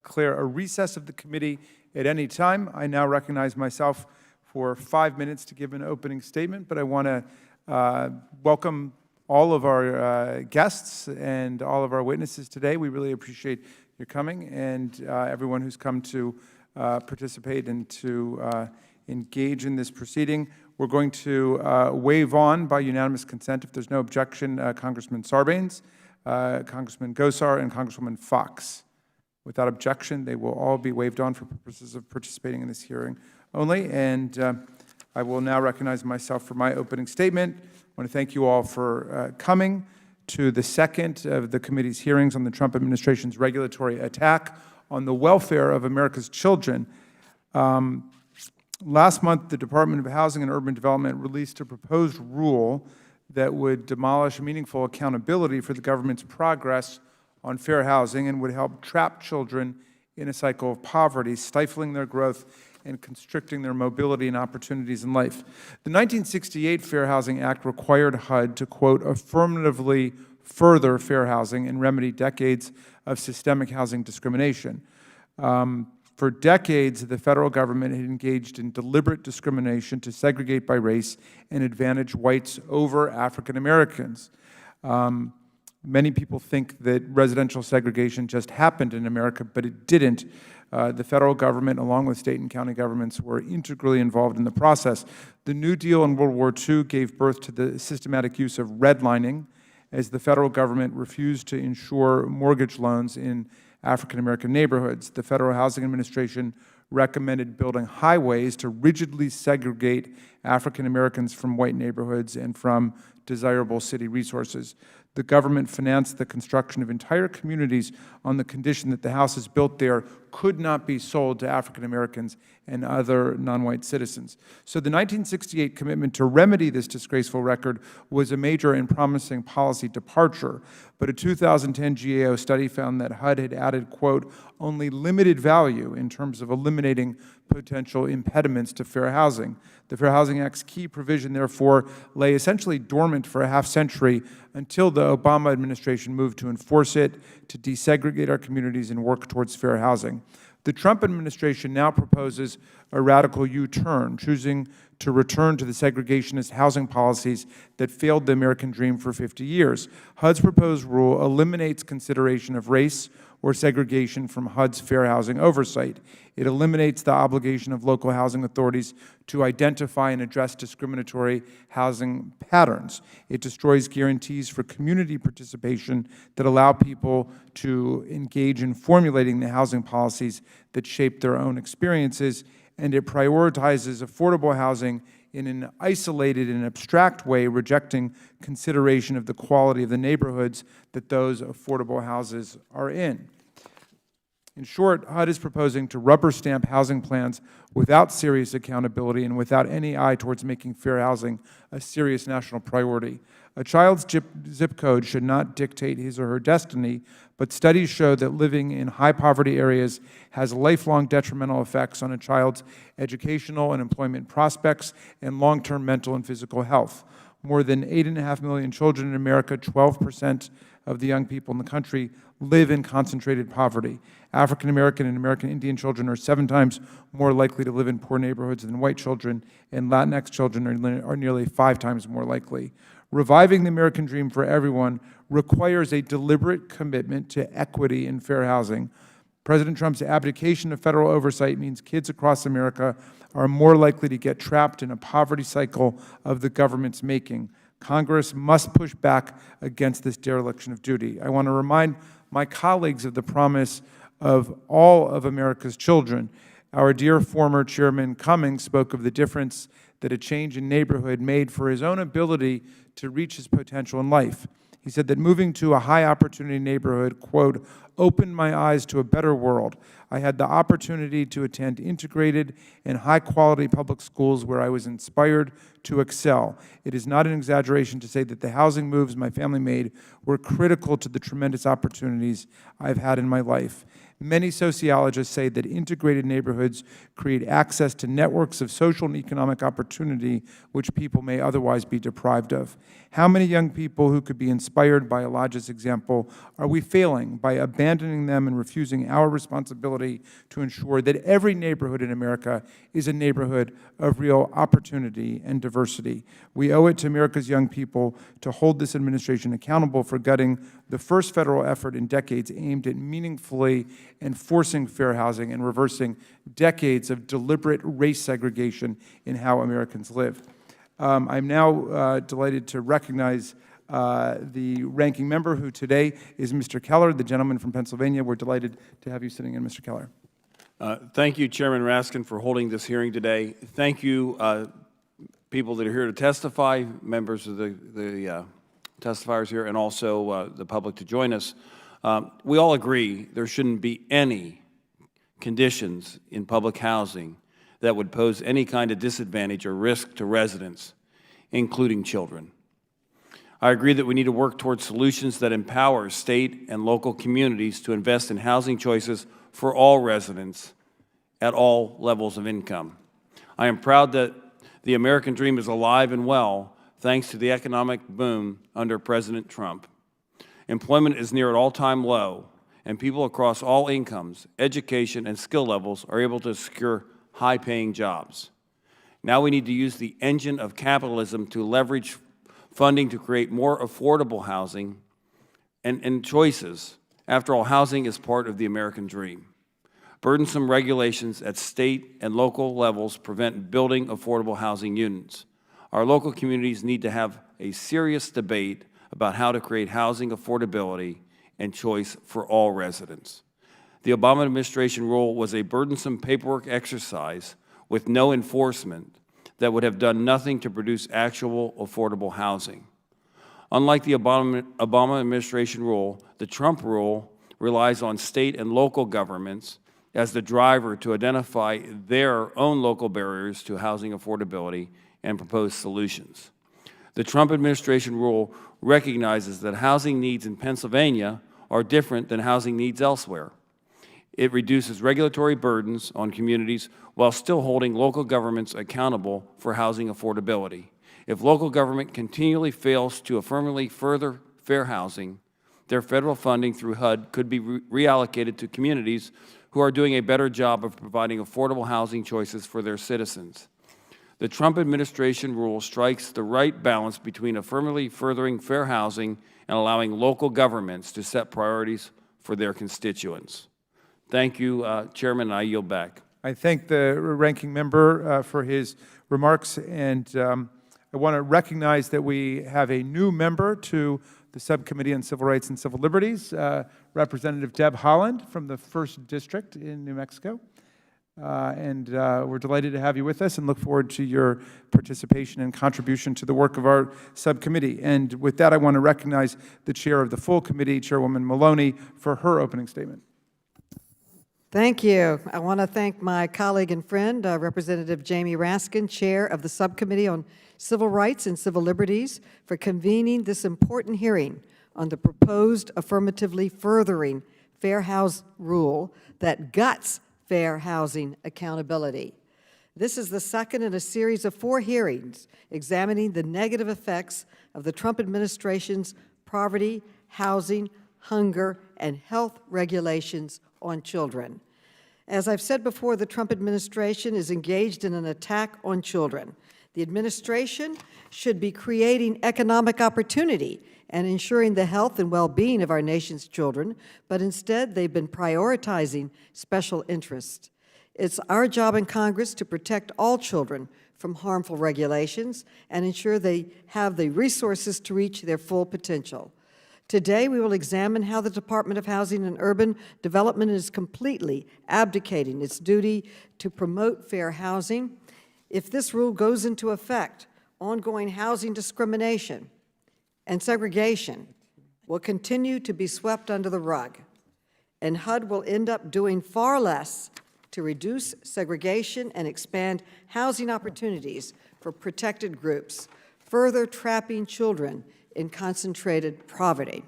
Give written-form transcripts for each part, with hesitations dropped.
declare a recess of the committee at any time. I now recognize myself for 5 minutes to give an opening statement, but I want to welcome all of our guests and all of our witnesses today. We really appreciate your coming, and everyone who's come to participate and to engage in this proceeding. We're going to waive on by unanimous consent, if there's no objection, Congressman Sarbanes, Congressman Gosar, and Congresswoman Fox. Without objection, they will all be waived on for purposes of participating in this hearing only. And I will now recognize myself for my opening statement. I want to thank you all for coming to the second of the committee's hearings on the Trump administration's regulatory attack on the welfare of America's children. Last month, the Department of Housing and Urban Development released a proposed rule that would demolish meaningful accountability for the government's progress on fair housing and would help trap children in a cycle of poverty, stifling their growth and constricting their mobility and opportunities in life. The 1968 Fair Housing Act required HUD to, quote, affirmatively further fair housing and remedy decades of systemic housing discrimination. For decades, the federal government had engaged in deliberate discrimination to segregate by race and advantage whites over African Americans. Many people think that residential segregation just happened in America, but it didn't. The federal government, along with state and county governments, were integrally involved in the process. The New Deal in World War II gave birth to the systematic use of redlining, as the federal government refused to insure mortgage loans in African-American neighborhoods. The Federal Housing Administration recommended building highways to rigidly segregate African-Americans from white neighborhoods and from desirable city resources. The government financed the construction of entire communities on the condition that the houses built there could not be sold to African-Americans and other non-white citizens. So the 1968 commitment to remedy this disgraceful record was a major and promising policy departure, but a 2010 GAO study found that HUD had added, quote, only limited value in terms of eliminating potential impediments to fair housing. The Fair Housing Act's key provision, therefore, lay essentially dormant for a half-century until the Obama administration moved to enforce it, to desegregate our communities and work towards fair housing. The Trump administration now proposes a radical U-turn, choosing to return to the segregationist housing policies that failed the American dream for 50 years. HUD's proposed rule eliminates consideration of race or segregation from HUD's fair housing oversight. It eliminates the obligation of local housing authorities to identify and address discriminatory housing patterns. It destroys guarantees for community participation that allow people to engage in formulating the housing policies that shape their own experiences, and it prioritizes affordable housing in an isolated and abstract way, rejecting consideration of the quality of the neighborhoods that those affordable houses are in. In short, HUD is proposing to rubber stamp housing plans without serious accountability and without any eye towards making fair housing a serious national priority. A child's zip code should not dictate his or her destiny, but studies show that living in high-poverty areas has lifelong detrimental effects on a child's educational and employment prospects and long-term mental and physical health. More than 8.5 million children in America, 12% of the young people in the country, live in concentrated poverty. African American and American Indian children are 7 times more likely to live in poor neighborhoods than white children, and Latinx children are nearly 5 times more likely. Reviving the American dream for everyone requires a deliberate commitment to equity and fair housing. President Trump's abdication of federal oversight means kids across America are more likely to get trapped in a poverty cycle of the government's making. Congress must push back against this dereliction of duty. I want to remind my colleagues of the promise of all of America's children. Our dear former Chairman Cummings spoke of the difference that a change in neighborhood made for his own ability to reach his potential in life. He said that moving to a high-opportunity neighborhood, quote, opened my eyes to a better world. I had the opportunity to attend integrated and high-quality public schools where I was inspired to excel. It is not an exaggeration to say that the housing moves my family made were critical to the tremendous opportunities I've had in my life. Many sociologists say that integrated neighborhoods create access to networks of social and economic opportunity which people may otherwise be deprived of. How many young people who could be inspired by Elijah's example are we failing by abandoning them and refusing our responsibility to ensure that every neighborhood in America is a neighborhood of real opportunity and diversity? We owe it to America's young people to hold this administration accountable for gutting the first federal effort in decades aimed at meaningfully enforcing fair housing and reversing decades of deliberate race segregation in how Americans live. I'm now delighted to recognize the ranking member, who today is Mr. Keller, the gentleman from Pennsylvania. We're delighted to have you sitting in, Mr. Keller. Thank you, Chairman Raskin, for holding this hearing today. Thank you, people that are here to testify, members of the testifiers here, and also the public to join us. We all agree there shouldn't be any conditions in public housing that would pose any kind of disadvantage or risk to residents, including children. I agree that we need to work towards solutions that empower state and local communities to invest in housing choices for all residents at all levels of income. I am proud that the American dream is alive and well thanks to the economic boom under President Trump. Employment is near an all-time low, and people across all incomes, education, and skill levels are able to secure high-paying jobs. Now we need to use the engine of capitalism to leverage funding to create more affordable housing and choices. After all, housing is part of the American dream. Burdensome regulations at state and local levels prevent building affordable housing units. Our local communities need to have a serious debate about how to create housing affordability and choice for all residents. The Obama administration rule was a burdensome paperwork exercise with no enforcement that would have done nothing to produce actual affordable housing. Unlike the Obama administration rule, the Trump rule relies on state and local governments as the driver to identify their own local barriers to housing affordability and propose solutions. The Trump administration rule recognizes that housing needs in Pennsylvania are different than housing needs elsewhere. It reduces regulatory burdens on communities while still holding local governments accountable for housing affordability. If local government continually fails to affirmatively further fair housing, their federal funding through HUD could be reallocated to communities who are doing a better job of providing affordable housing choices for their citizens. The Trump administration rule strikes the right balance between affirmatively furthering fair housing and allowing local governments to set priorities for their constituents. Thank you, Chairman, and I yield back. I thank the ranking member for his remarks, and I want to recognize that we have a new member to the Subcommittee on Civil Rights and Civil Liberties, Representative Deb Harland from the 1st District in New Mexico. We're delighted to have you with us and look forward to your participation and contribution to the work of our subcommittee. And with that, I want to recognize the chair of the full committee, Chairwoman Maloney, for her opening statement. Thank you. I want to thank my colleague and friend, Representative Jamie Raskin, Chair of the Subcommittee on Civil Rights and Civil Liberties, for convening this important hearing on the proposed affirmatively furthering fair house rule that guts fair housing accountability. This is the second in a series of 4 hearings examining the negative effects of the Trump administration's poverty, housing, hunger, and health regulations on children. As I've said before, the Trump administration is engaged in an attack on children. The administration should be creating economic opportunity and ensuring the health and well-being of our nation's children, but instead they've been prioritizing special interests. It's our job in Congress to protect all children from harmful regulations and ensure they have the resources to reach their full potential. Today, we will examine how the Department of Housing and Urban Development is completely abdicating its duty to promote fair housing. If this rule goes into effect, ongoing housing discrimination and segregation will continue to be swept under the rug, and HUD will end up doing far less to reduce segregation and expand housing opportunities for protected groups, further trapping children in concentrated poverty.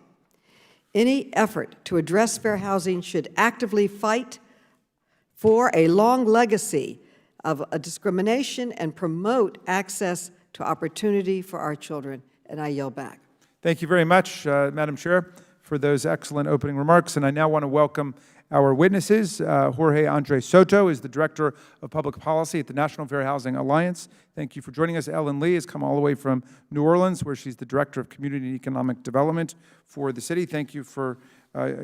Any effort to address fair housing should actively fight for a long legacy of discrimination and promote access to opportunity for our children. And I yield back. Thank you very much, Madam Chair, for those excellent opening remarks. And I now want to welcome our witnesses. Jorge Andre Soto is the Director of Public Policy at the National Fair Housing Alliance. Thank you for joining us. Ellen Lee has come all the way from New Orleans, where she's the Director of Community and Economic Development for the city. Thank you for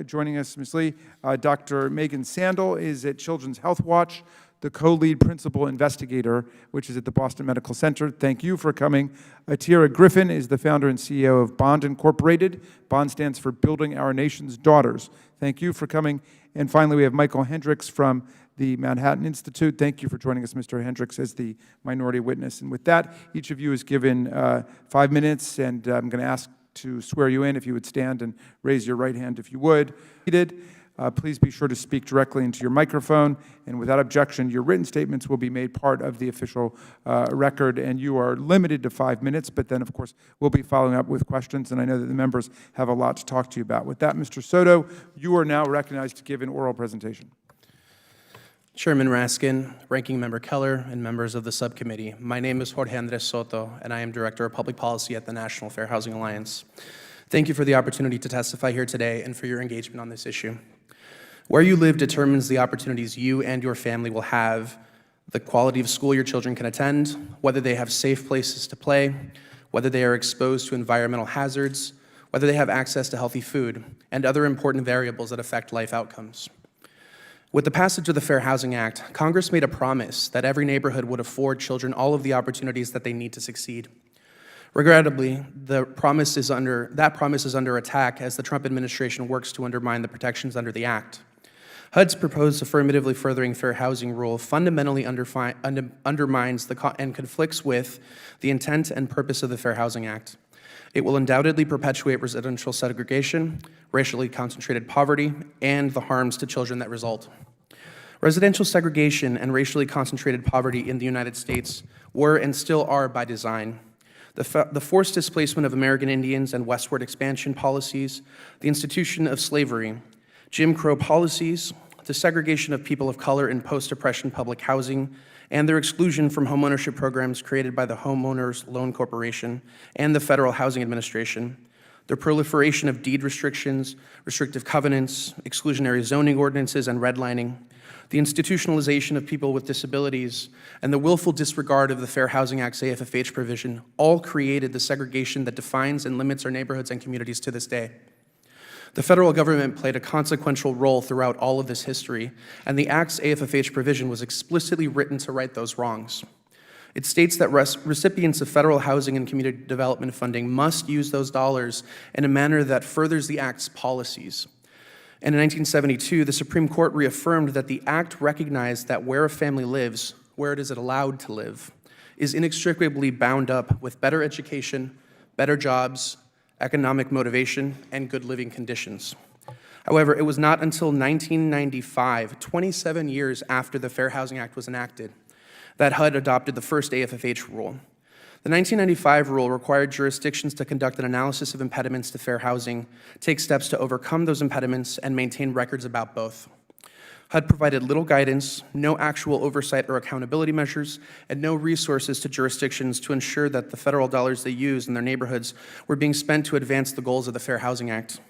joining us, Ms. Lee. Dr. Megan Sandel is at Children's Health Watch, the co-lead principal investigator, which is at the Boston Medical Center. Thank you for coming. Atira Griffin is the founder and CEO of Bond Incorporated. Bond stands for Building Our Nation's Daughters. Thank you for coming. And finally, we have Michael Hendricks from the Manhattan Institute. Thank you for joining us, Mr. Hendricks, as the minority witness. And with that, each of you is given 5 minutes, and I'm going to ask to swear you in if you would stand and raise your right hand if you would. Please be sure to speak directly into your microphone, and without objection, your written statements will be made part of the official record, and you are limited to 5 minutes, but then, of course, we'll be following up with questions, and I know that the members have a lot to talk to you about. With that, Mr. Soto, you are now recognized to give an oral presentation. Chairman Raskin, Ranking Member Keller, and members of the subcommittee, my name is Jorge Andres Soto, and I am Director of Public Policy at the National Fair Housing Alliance. Thank you for the opportunity to testify here today and for your engagement on this issue. Where you live determines the opportunities you and your family will have, the quality of school your children can attend, whether they have safe places to play, whether they are exposed to environmental hazards, whether they have access to healthy food, and other important variables that affect life outcomes. With the passage of the Fair Housing Act, Congress made a promise that every neighborhood would afford children all of the opportunities that they need to succeed. Regrettably, that promise is under attack as the Trump administration works to undermine the protections under the Act. HUD's proposed affirmatively furthering fair housing rule fundamentally undermines and conflicts with the intent and purpose of the Fair Housing Act. It will undoubtedly perpetuate residential segregation, racially concentrated poverty, and the harms to children that result. Residential segregation and racially concentrated poverty in the United States were and still are by design. The forced displacement of American Indians and westward expansion policies, the institution of slavery, Jim Crow policies, the segregation of people of color in post-depression public housing, and their exclusion from homeownership programs created by the Homeowners Loan Corporation and the Federal Housing Administration, the proliferation of deed restrictions, restrictive covenants, exclusionary zoning ordinances, and redlining, the institutionalization of people with disabilities, and the willful disregard of the Fair Housing Act's AFFH provision all created the segregation that defines and limits our neighborhoods and communities to this day. The federal government played a consequential role throughout all of this history, and the Act's AFFH provision was explicitly written to right those wrongs. It states that recipients of federal housing and community development funding must use those dollars in a manner that furthers the Act's policies. And in 1972, the Supreme Court reaffirmed that the Act recognized that where a family lives, where it is allowed to live, is inextricably bound up with better education, better jobs, economic motivation, and good living conditions. However, it was not until 1995, 27 years after the Fair Housing Act was enacted, that HUD adopted the first AFFH rule. The 1995 rule required jurisdictions to conduct an analysis of impediments to fair housing, take steps to overcome those impediments, and maintain records about both. HUD provided little guidance, no actual oversight or accountability measures, and no resources to jurisdictions to ensure that the federal dollars they used in their neighborhoods were being spent to advance the goals of the Fair Housing Act.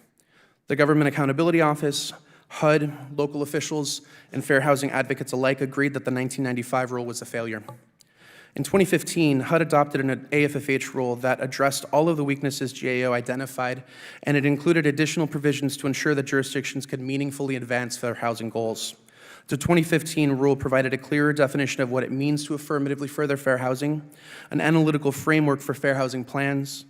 The Government Accountability Office, HUD, local officials, and fair housing advocates alike agreed that the 1995 rule was a failure. In 2015, HUD adopted an AFFH rule that addressed all of the weaknesses GAO identified, and it included additional provisions to ensure that jurisdictions could meaningfully advance fair housing goals. The 2015 rule provided a clearer definition of what it means to affirmatively further fair housing, an analytical framework for fair housing plans,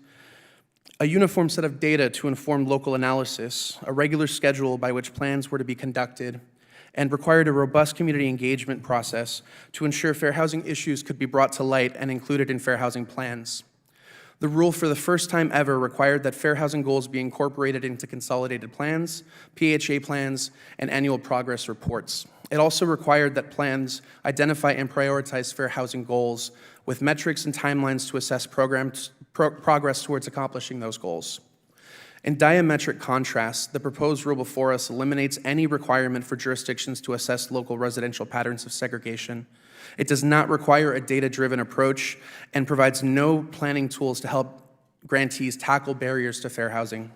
a uniform set of data to inform local analysis, a regular schedule by which plans were to be conducted, and required a robust community engagement process to ensure fair housing issues could be brought to light and included in fair housing plans. The rule, for the first time ever, required that fair housing goals be incorporated into consolidated plans, PHA plans, and annual progress reports. It also required that plans identify and prioritize fair housing goals with metrics and timelines to assess progress towards accomplishing those goals. In diametric contrast, the proposed rule before us eliminates any requirement for jurisdictions to assess local residential patterns of segregation. It does not require a data-driven approach and provides no planning tools to help grantees tackle barriers to fair housing.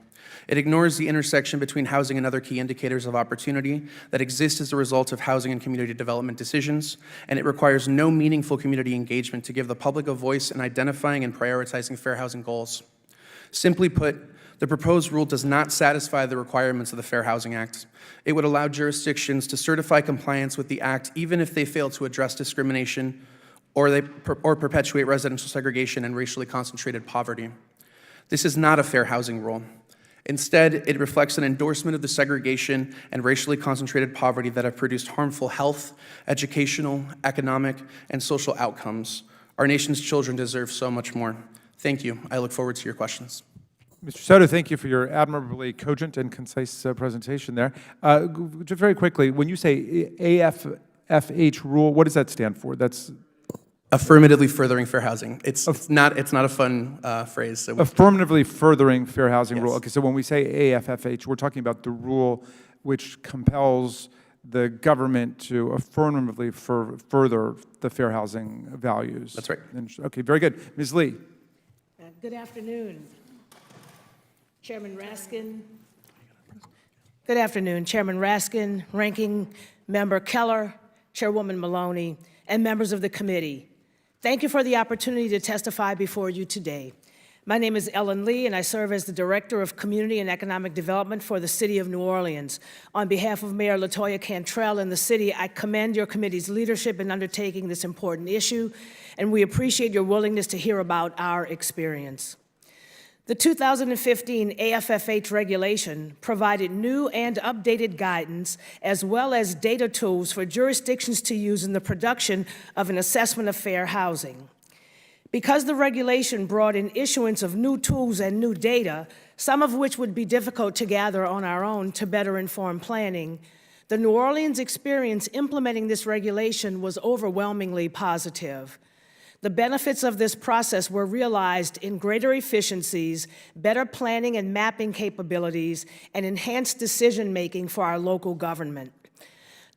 It ignores the intersection between housing and other key indicators of opportunity that exist as a result of housing and community development decisions, and it requires no meaningful community engagement to give the public a voice in identifying and prioritizing fair housing goals. Simply put, the proposed rule does not satisfy the requirements of the Fair Housing Act. It would allow jurisdictions to certify compliance with the Act even if they fail to address discrimination or perpetuate residential segregation and racially concentrated poverty. This is not a fair housing rule. Instead, it reflects an endorsement of the segregation and racially concentrated poverty that have produced harmful health, educational, economic, and social outcomes. Our nation's children deserve so much more. Thank you. I look forward to your questions. Mr. Soto, thank you for your admirably cogent and concise presentation there. Just very quickly, when you say AFFH rule, what does that stand for? That's Affirmatively furthering fair housing. It's not a fun phrase. So affirmatively furthering fair housing rule. Yes. Okay, so when we say AFFH, we're talking about the rule which compels the government to affirmatively further the fair housing values. That's right. Okay, very good. Ms. Lee. Good afternoon, Chairman Raskin. Good afternoon, Chairman Raskin, Ranking Member Keller, Chairwoman Maloney, and members of the committee. Thank you for the opportunity to testify before you today. My name is Ellen Lee, and I serve as the Director of Community and Economic Development for the City of New Orleans. On behalf of Mayor LaToya Cantrell and the city, I commend your committee's leadership in undertaking this important issue, and we appreciate your willingness to hear about our experience. The 2015 AFFH regulation provided new and updated guidance as well as data tools for jurisdictions to use in the production of an assessment of fair housing. Because the regulation brought in issuance of new tools and new data, some of which would be difficult to gather on our own to better inform planning, the New Orleans experience implementing this regulation was overwhelmingly positive. The benefits of this process were realized in greater efficiencies, better planning and mapping capabilities, and enhanced decision-making for our local government.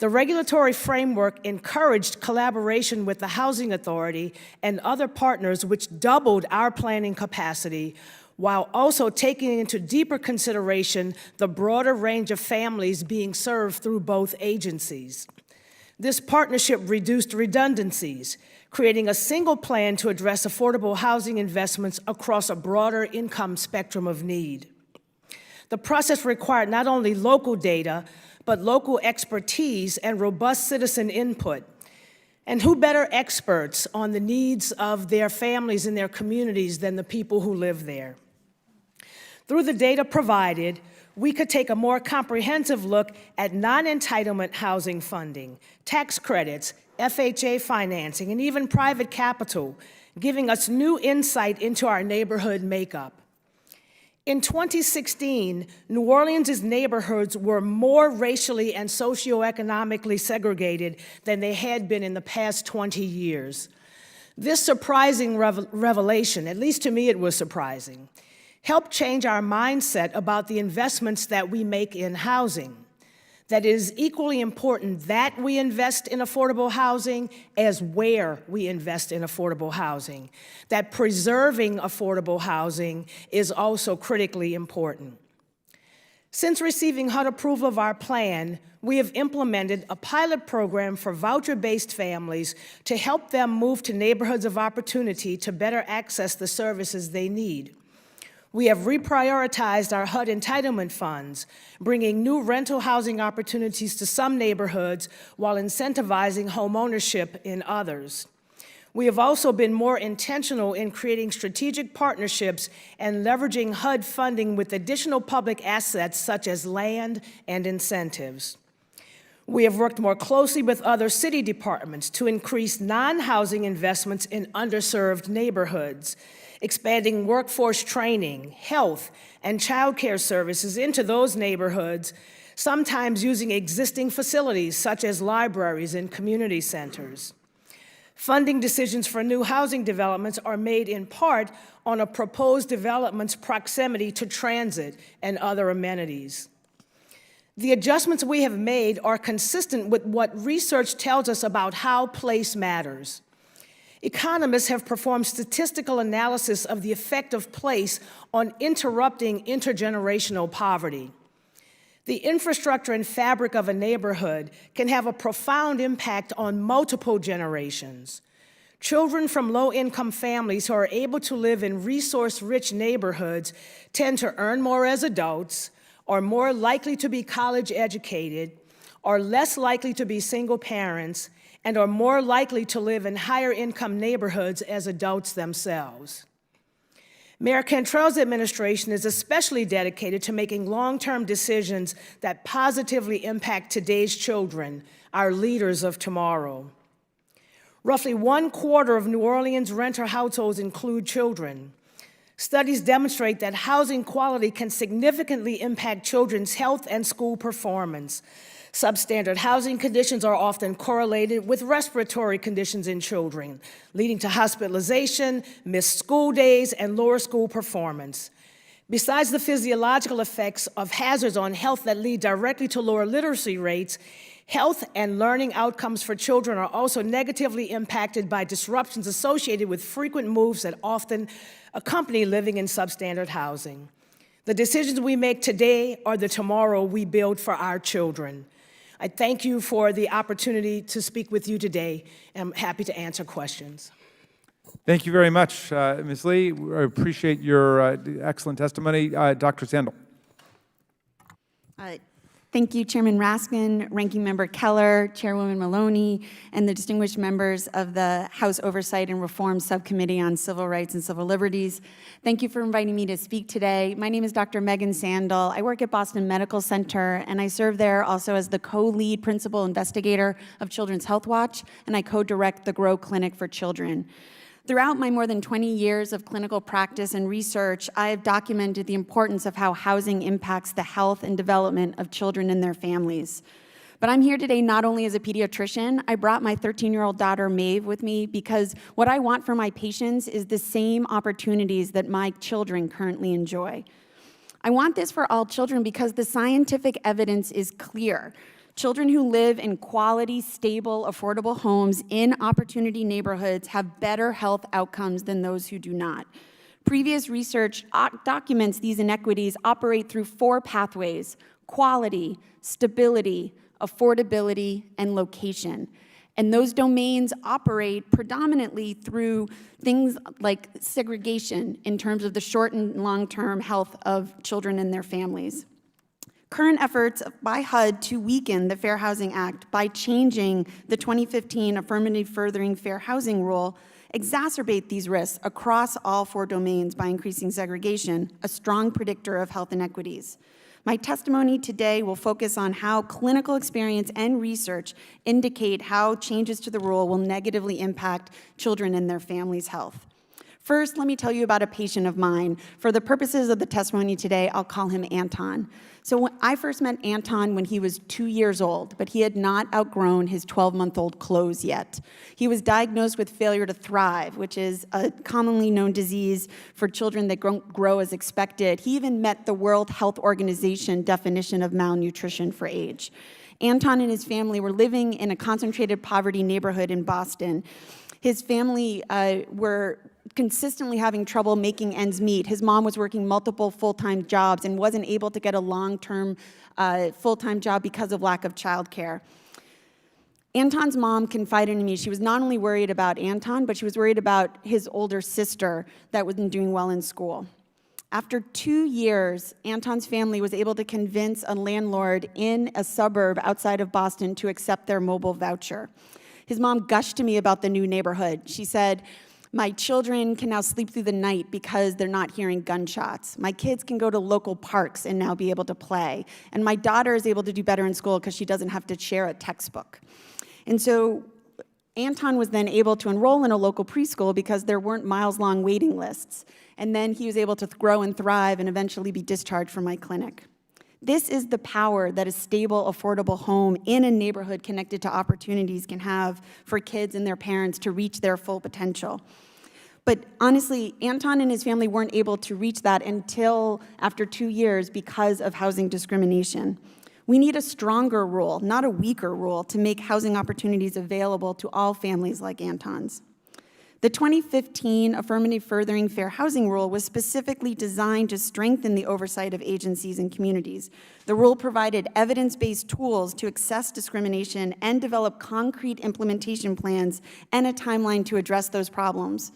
The regulatory framework encouraged collaboration with the Housing Authority and other partners, which doubled our planning capacity, while also taking into deeper consideration the broader range of families being served through both agencies. This partnership reduced redundancies, creating a single plan to address affordable housing investments across a broader income spectrum of need. The process required not only local data, but local expertise and robust citizen input. And who better experts on the needs of their families and their communities than the people who live there? Through the data provided, we could take a more comprehensive look at non-entitlement housing funding, tax credits, FHA financing, and even private capital, giving us new insight into our neighborhood makeup. In 2016, New Orleans' neighborhoods were more racially and socioeconomically segregated than they had been in the past 20 years. This surprising revelation, at least to me it was surprising, helped change our mindset about the investments that we make in housing. That it is equally important that we invest in affordable housing as where we invest in affordable housing. That preserving affordable housing is also critically important. Since receiving HUD approval of our plan, we have implemented a pilot program for voucher-based families to help them move to neighborhoods of opportunity to better access the services they need. We have reprioritized our HUD entitlement funds, bringing new rental housing opportunities to some neighborhoods while incentivizing homeownership in others. We have also been more intentional in creating strategic partnerships and leveraging HUD funding with additional public assets such as land and incentives. We have worked more closely with other city departments to increase non-housing investments in underserved neighborhoods, expanding workforce training, health, and child care services into those neighborhoods, sometimes using existing facilities such as libraries and community centers. Funding decisions for new housing developments are made in part on a proposed development's proximity to transit and other amenities. The adjustments we have made are consistent with what research tells us about how place matters. Economists have performed statistical analysis of the effect of place on interrupting intergenerational poverty. The infrastructure and fabric of a neighborhood can have a profound impact on multiple generations. Children from low-income families who are able to live in resource-rich neighborhoods tend to earn more as adults, are more likely to be college educated, are less likely to be single parents, and are more likely to live in higher income neighborhoods as adults themselves. Mayor Cantrell's administration is especially dedicated to making long-term decisions that positively impact today's children, our leaders of tomorrow. Roughly 1/4 of New Orleans renter households include children. Studies demonstrate that housing quality can significantly impact children's health and school performance. Substandard housing conditions are often correlated with respiratory conditions in children, leading to hospitalization, missed school days, and lower school performance. Besides the physiological effects of hazards on health that lead directly to lower literacy rates, health and learning outcomes for children are also negatively impacted by disruptions associated with frequent moves that often accompany living in substandard housing. The decisions we make today are the tomorrow we build for our children. I thank you for the opportunity to speak with you today, and I'm happy to answer questions. Thank you very much, Ms. Lee. I appreciate your excellent testimony. Dr. Sandel. Thank you, Chairman Raskin, Ranking Member Keller, Chairwoman Maloney, and the distinguished members of the House Oversight and Reform Subcommittee on Civil Rights and Civil Liberties. Thank you for inviting me to speak today. My name is Dr. Megan Sandel. I work at Boston Medical Center, and I serve there also as the co-lead principal investigator of Children's Health Watch, and I co-direct the GROW Clinic for Children. Throughout my more than 20 years of clinical practice and research, I have documented the importance of how housing impacts the health and development of children and their families. But I'm here today not only as a pediatrician. I brought my 13-year-old daughter, Maeve, with me because what I want for my patients is the same opportunities that my children currently enjoy. I want this for all children because the scientific evidence is clear. Children who live in quality, stable, affordable homes in opportunity neighborhoods have better health outcomes than those who do not. Previous research documents these inequities operate through 4 pathways: quality, stability, affordability, and location. And those domains operate predominantly through things like segregation in terms of the short and long-term health of children and their families. Current efforts by HUD to weaken the Fair Housing Act by changing the 2015 Affirmative Furthering Fair Housing Rule exacerbate these risks across all 4 domains by increasing segregation, a strong predictor of health inequities. My testimony today will focus on how clinical experience and research indicate how changes to the rule will negatively impact children and their families' health. First, let me tell you about a patient of mine. For the purposes of the testimony today, I'll call him Anton. So when I first met Anton when he was 2 years old, but he had not outgrown his 12-month-old clothes yet. He was diagnosed with failure to thrive, which is a commonly known disease for children that grow as expected. He even met the World Health Organization definition of malnutrition for age. Anton and his family were living in a concentrated poverty neighborhood in Boston. His family were consistently having trouble making ends meet. His mom was working multiple full-time jobs and wasn't able to get a long-term full-time job because of lack of childcare. Anton's mom confided in me she was not only worried about Anton, but she was worried about his older sister that wasn't doing well in school. After 2 years, Anton's family was able to convince a landlord in a suburb outside of Boston to accept their mobile voucher. His mom gushed to me about the new neighborhood. She said, "My children can now sleep through the night because they're not hearing gunshots. My kids can go to local parks and now be able to play. And my daughter is able to do better in school because she doesn't have to share a textbook." And so Anton was then able to enroll in a local preschool because there weren't miles-long waiting lists. And then he was able to grow and thrive and eventually be discharged from my clinic. This is the power that a stable, affordable home in a neighborhood connected to opportunities can have for kids and their parents to reach their full potential. But honestly, Anton and his family weren't able to reach that until after 2 years because of housing discrimination. We need a stronger rule, not a weaker rule, to make housing opportunities available to all families like Anton's. The 2015 Affirmative Furthering Fair Housing Rule was specifically designed to strengthen the oversight of agencies and communities. The rule provided evidence-based tools to assess discrimination and develop concrete implementation plans and a timeline to address those problems.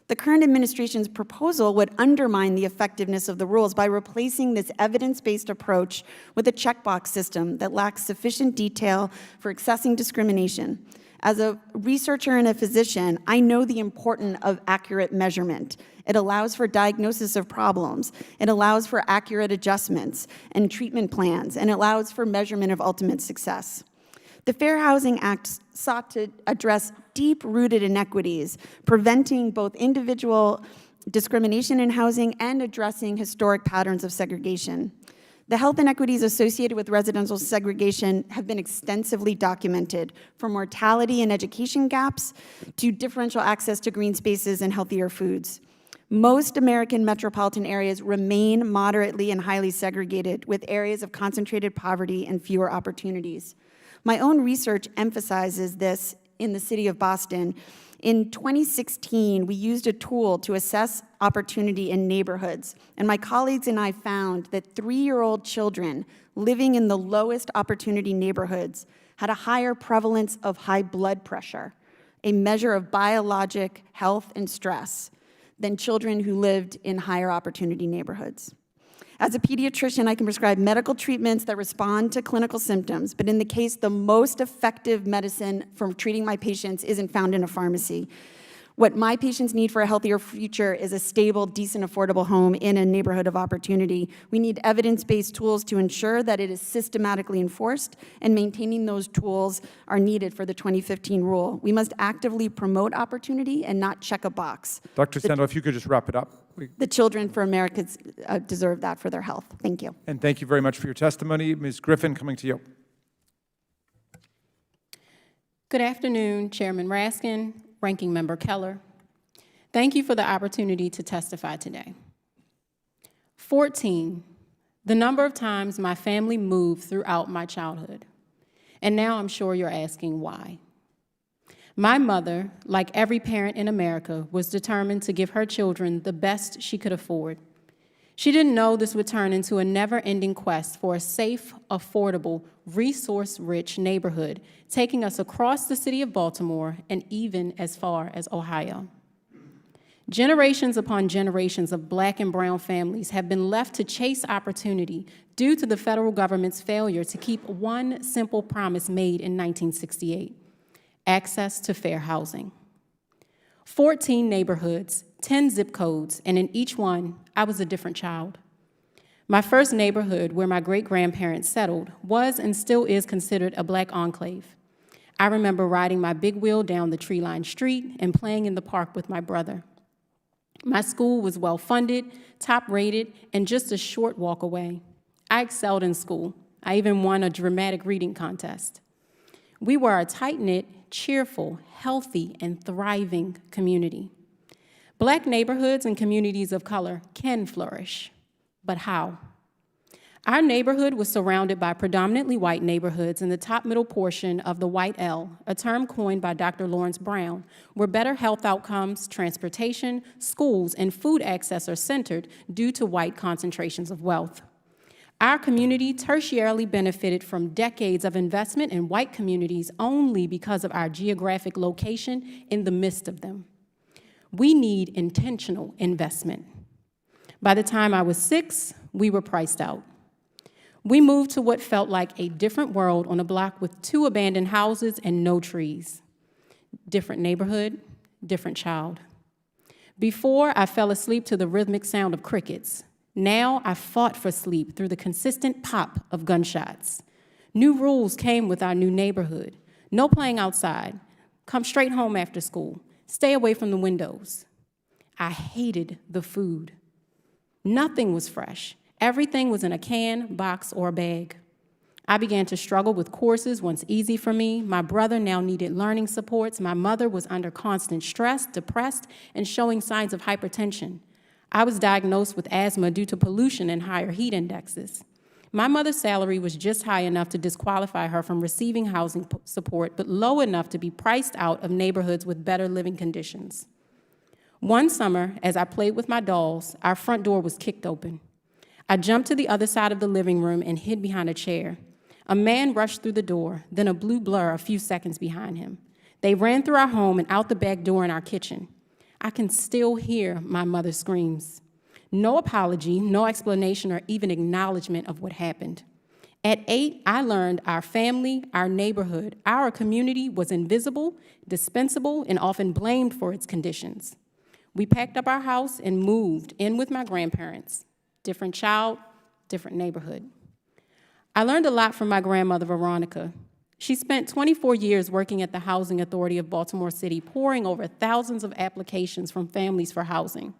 The current administration's proposal would undermine the effectiveness of the rules by replacing this evidence-based approach with a checkbox system that lacks sufficient detail for assessing discrimination. As a researcher and a physician, I know the importance of accurate measurement. It allows for diagnosis of problems. It allows for accurate adjustments and treatment plans, and it allows for measurement of ultimate success. The Fair Housing Act sought to address deep-rooted inequities, preventing both individual discrimination in housing and addressing historic patterns of segregation. The health inequities associated with residential segregation have been extensively documented, from mortality and education gaps to differential access to green spaces and healthier foods. Most American metropolitan areas remain moderately and highly segregated, with areas of concentrated poverty and fewer opportunities. My own research emphasizes this in the city of Boston. In 2016, we used a tool to assess opportunity in neighborhoods, and my colleagues and I found that 3-year-old children living in the lowest opportunity neighborhoods had a higher prevalence of high blood pressure, a measure of biologic health and stress, than children who lived in higher opportunity neighborhoods. As a pediatrician, I can prescribe medical treatments that respond to clinical symptoms, but in the case, the most effective medicine for treating my patients isn't found in a pharmacy. What my patients need for a healthier future is a stable, decent, affordable home in a neighborhood of opportunity. We need evidence-based tools to ensure that it is systematically enforced, and maintaining those tools are needed for the 2015 rule. We must actively promote opportunity and not check a box. Dr. Sandel, if you could just wrap it up. The children for America deserve that for their health. Thank you. And thank you very much for your testimony. Ms. Griffin, coming to you. Good afternoon, Chairman Raskin, Ranking Member Keller. Thank you for the opportunity to testify today. 14, the number of times my family moved throughout my childhood. And now I'm sure you're asking why. My mother, like every parent in America, was determined to give her children the best she could afford. She didn't know this would turn into a never-ending quest for a safe, affordable, resource-rich neighborhood, taking us across the city of Baltimore and even as far as Ohio. Generations upon generations of Black and brown families have been left to chase opportunity due to the federal government's failure to keep one simple promise made in 1968. Access to fair housing. 14 neighborhoods, 10 zip codes, and in each one, I was a different child. My first neighborhood, where my great-grandparents settled, was and still is considered a Black enclave. I remember riding my big wheel down the tree-lined street and playing in the park with my brother. My school was well-funded, top-rated, and just a short walk away. I excelled in school. I even won a dramatic reading contest. We were a tight-knit, cheerful, healthy, and thriving community. Black neighborhoods and communities of color can flourish, but how? Our neighborhood was surrounded by predominantly white neighborhoods in the top middle portion of the white L, a term coined by Dr. Lawrence Brown, where better health outcomes, transportation, schools, and food access are centered due to white concentrations of wealth. Our community tertiarily benefited from decades of investment in white communities only because of our geographic location in the midst of them. We need intentional investment. By the time I was 6, we were priced out. We moved to what felt like a different world on a block with 2 abandoned houses and no trees. Different neighborhood, different child. Before, I fell asleep to the rhythmic sound of crickets. Now I fought for sleep through the consistent pop of gunshots. New rules came with our new neighborhood. No playing outside. Come straight home after school. Stay away from the windows. I hated the food. Nothing was fresh, Everything was in a can, box, or bag. I began to struggle with courses once easy for me. My brother now needed learning supports. My mother was under constant stress, depressed, and showing signs of hypertension. I was diagnosed with asthma due to pollution and higher heat indexes. My mother's salary was just high enough to disqualify her from receiving housing support, but low enough to be priced out of neighborhoods with better living conditions. One summer, as I played with my dolls, our front door was kicked open. I jumped to the other side of the living room and hid behind a chair. A man rushed through the door, then a blue blur a few seconds behind him. They ran through our home and out the back door in our kitchen. I can still hear my mother's screams. No apology, no explanation, or even acknowledgement of what happened. At 8, I learned our family, our neighborhood, our community was invisible, dispensable, and often blamed for its conditions. We packed up our house and moved in with my grandparents. Different child, different neighborhood. I learned a lot from my grandmother, Veronica. She spent 24 years working at the Housing Authority of Baltimore City, poring over thousands of applications from families for housing.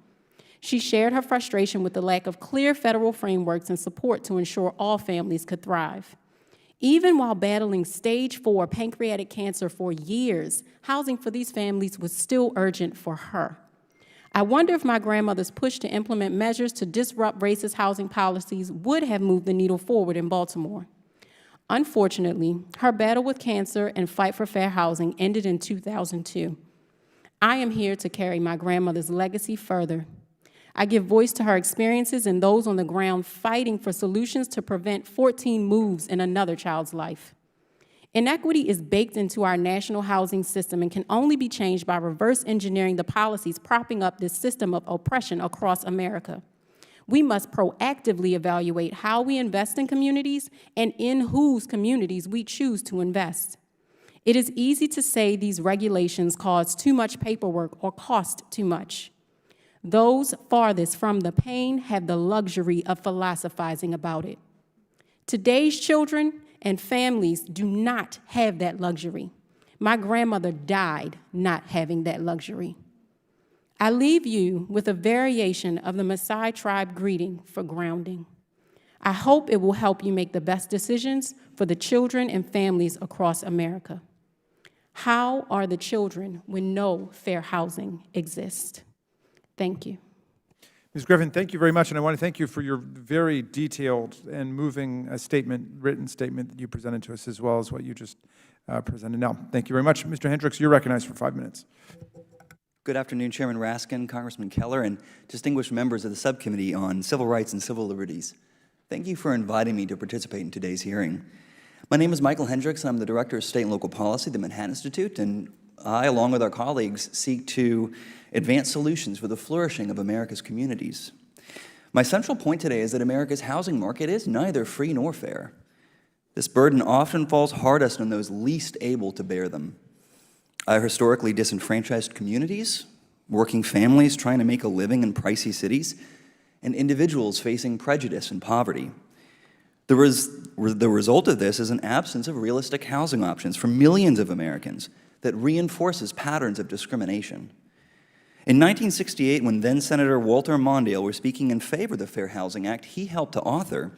She shared her frustration with the lack of clear federal frameworks and support to ensure all families could thrive. Even while battling stage 4 pancreatic cancer for years, housing for these families was still urgent for her. I wonder if my grandmother's push to implement measures to disrupt racist housing policies would have moved the needle forward in Baltimore. Unfortunately, her battle with cancer and fight for fair housing ended in 2002. I am here to carry my grandmother's legacy further. I give voice to her experiences and those on the ground fighting for solutions to prevent 14 moves in another child's life. Inequity is baked into our national housing system and can only be changed by reverse engineering the policies propping up this system of oppression across America. We must proactively evaluate how we invest in communities and in whose communities we choose to invest. It is easy to say these regulations cause too much paperwork or cost too much. Those farthest from the pain have the luxury of philosophizing about it. Today's children and families do not have that luxury. My grandmother died not having that luxury. I leave you with a variation of the Maasai tribe greeting for grounding. I hope it will help you make the best decisions for the children and families across America. How are the children when no fair housing exists? Thank you. Ms. Griffin, thank you very much, and I want to thank you for your very detailed and moving written statement that you presented to us, as well as what you just presented now. Thank you very much. Mr. Hendricks, you're recognized for 5 minutes. Good afternoon, Chairman Raskin, Congressman Keller, and distinguished members of the Subcommittee on Civil Rights and Civil Liberties. Thank you for inviting me to participate in today's hearing. My name is Michael Hendricks, and I'm the Director of State and Local Policy at the Manhattan Institute, and I, along with our colleagues, seek to advance solutions for the flourishing of America's communities. My central point today is that America's housing market is neither free nor fair. This burden often falls hardest on those least able to bear them. Our historically disenfranchised communities, working families trying to make a living in pricey cities, and individuals facing prejudice and poverty. The result of this is an absence of realistic housing options for millions of Americans that reinforces patterns of discrimination. In 1968, when then-Senator Walter Mondale was speaking in favor of the Fair Housing Act he helped to author,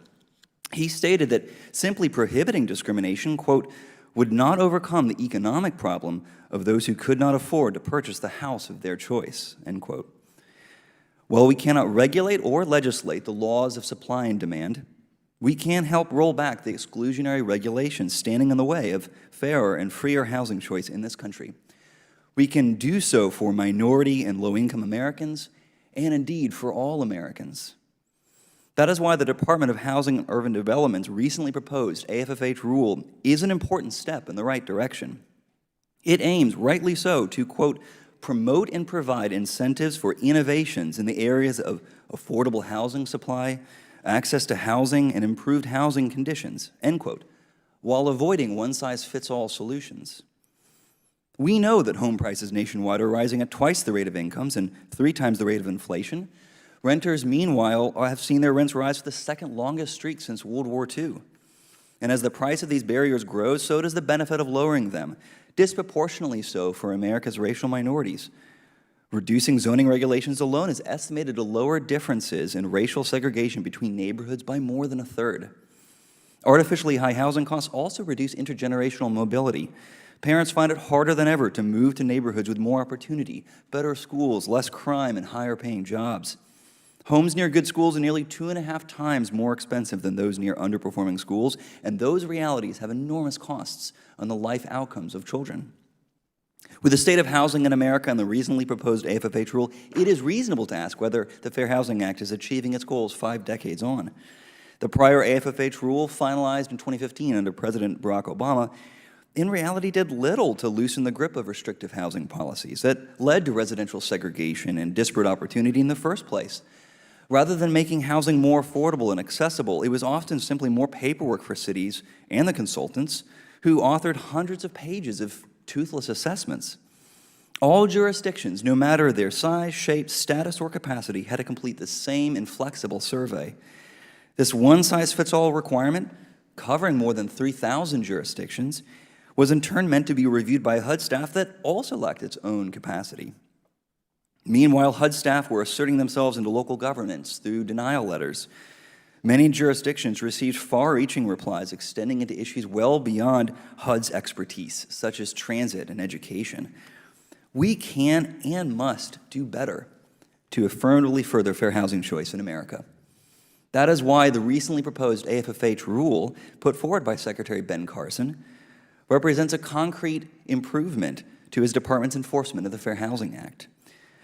he stated that simply prohibiting discrimination, quote, would not overcome the economic problem of those who could not afford to purchase the house of their choice, end quote. While we cannot regulate or legislate the laws of supply and demand, we can help roll back the exclusionary regulations standing in the way of fairer and freer housing choice in this country. We can do so for minority and low-income Americans, and indeed for all Americans. That is why the Department of Housing and Urban Development's recently proposed AFFH rule is an important step in the right direction. It aims, rightly so, to, quote, promote and provide incentives for innovations in the areas of affordable housing supply, access to housing, and improved housing conditions, end quote, while avoiding one-size-fits-all solutions. We know that home prices nationwide are rising at twice the rate of incomes and 3 times the rate of inflation. Renters, meanwhile, have seen their rents rise for the second longest streak since World War II. And as the price of these barriers grows, so does the benefit of lowering them, disproportionately so for America's racial minorities. Reducing zoning regulations alone is estimated to lower differences in racial segregation between neighborhoods by more than a third. Artificially high housing costs also reduce intergenerational mobility. Parents find it harder than ever to move to neighborhoods with more opportunity, better schools, less crime, and higher paying jobs. Homes near good schools are nearly 2.5 times more expensive than those near underperforming schools, and those realities have enormous costs on the life outcomes of children. With the state of housing in America and the recently proposed AFFH rule, it is reasonable to ask whether the Fair Housing Act is achieving its goals 5 decades on. The prior AFFH rule, finalized in 2015 under President Barack Obama, in reality did little to loosen the grip of restrictive housing policies that led to residential segregation and disparate opportunity in the first place. Rather than making housing more affordable and accessible, it was often simply more paperwork for cities and the consultants who authored hundreds of pages of toothless assessments. All jurisdictions, no matter their size, shape, status, or capacity, had to complete the same inflexible survey. This one-size-fits-all requirement, covering more than 3,000 jurisdictions, was in turn meant to be reviewed by HUD staff that also lacked its own capacity. Meanwhile, HUD staff were asserting themselves into local governance through denial letters. Many jurisdictions received far-reaching replies extending into issues well beyond HUD's expertise, such as transit and education. We can and must do better to affirmatively further fair housing choice in America. That is why the recently proposed AFFH rule, put forward by Secretary Ben Carson, represents a concrete improvement to his department's enforcement of the Fair Housing Act.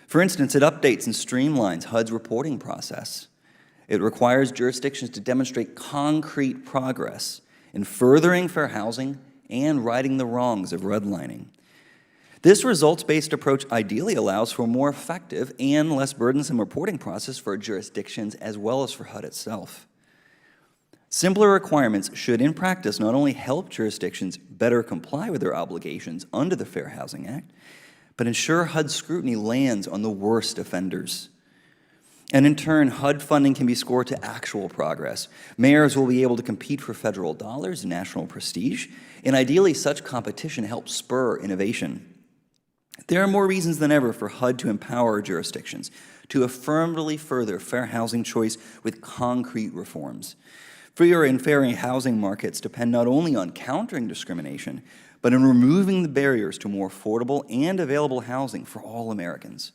For instance, it updates and streamlines HUD's reporting process. It requires jurisdictions to demonstrate concrete progress in furthering fair housing and righting the wrongs of redlining. This results-based approach ideally allows for a more effective and less burdensome reporting process for jurisdictions as well as for HUD itself. Simpler requirements should, in practice, not only help jurisdictions better comply with their obligations under the Fair Housing Act, but ensure HUD scrutiny lands on the worst offenders. And in turn, HUD funding can be scored to actual progress. Mayors will be able to compete for federal dollars and national prestige, and ideally such competition helps spur innovation. There are more reasons than ever for HUD to empower jurisdictions to affirmatively further fair housing choice with concrete reforms. Freer and fair housing markets depend not only on countering discrimination, but in removing the barriers to more affordable and available housing for all Americans.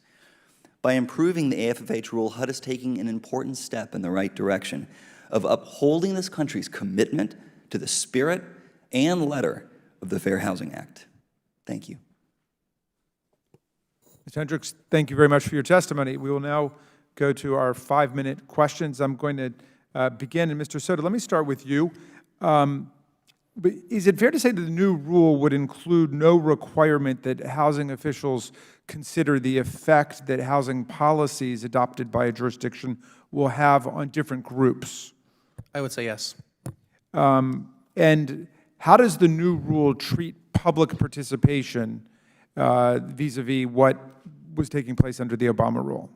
By improving the AFFH rule, HUD is taking an important step in the right direction of upholding this country's commitment to the spirit and letter of the Fair Housing Act. Thank you. Ms. Hendricks, thank you very much for your testimony. We will now go to our 5-minute questions. I'm going to begin, and Mr. Soto, let me start with you. But is it fair to say that the new rule would include no requirement that housing officials consider the effect that housing policies adopted by a jurisdiction will have on different groups? I would say yes. And how does the new rule treat public participation vis-a-vis what was taking place under the Obama rule?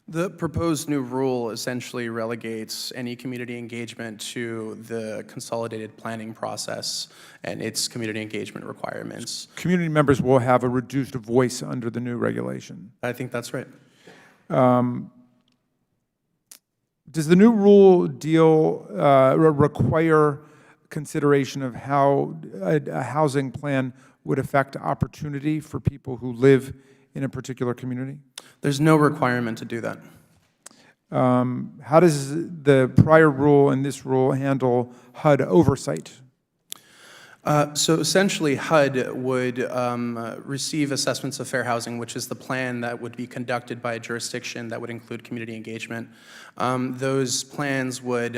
The proposed new rule essentially relegates any community engagement to the consolidated planning process and its community engagement requirements. Community members will have a reduced voice under the new regulation. I think that's right. Does the new rule require consideration of how a housing plan would affect opportunity for people who live in a particular community? There's no requirement to do that. How does the prior rule and this rule handle HUD oversight? So essentially, HUD would receive assessments of fair housing, which is the plan that would be conducted by a jurisdiction that would include community engagement. Those plans would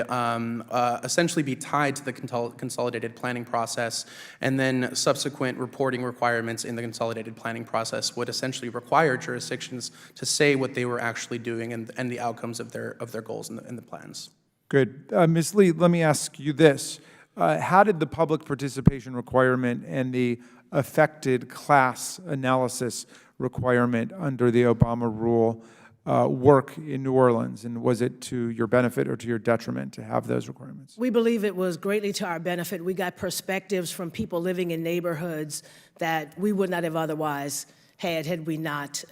essentially be tied to the consolidated planning process, and then subsequent reporting requirements in the consolidated planning process would essentially require jurisdictions to say what they were actually doing and the outcomes of their goals in the plans. Good. Ms. Lee, let me ask you this. How did the public participation requirement and the affected class analysis requirement under the Obama rule work in New Orleans? And was it to your benefit or to your detriment to have those requirements? We believe it was greatly to our benefit. We got perspectives from people living in neighborhoods that we would not have otherwise had we not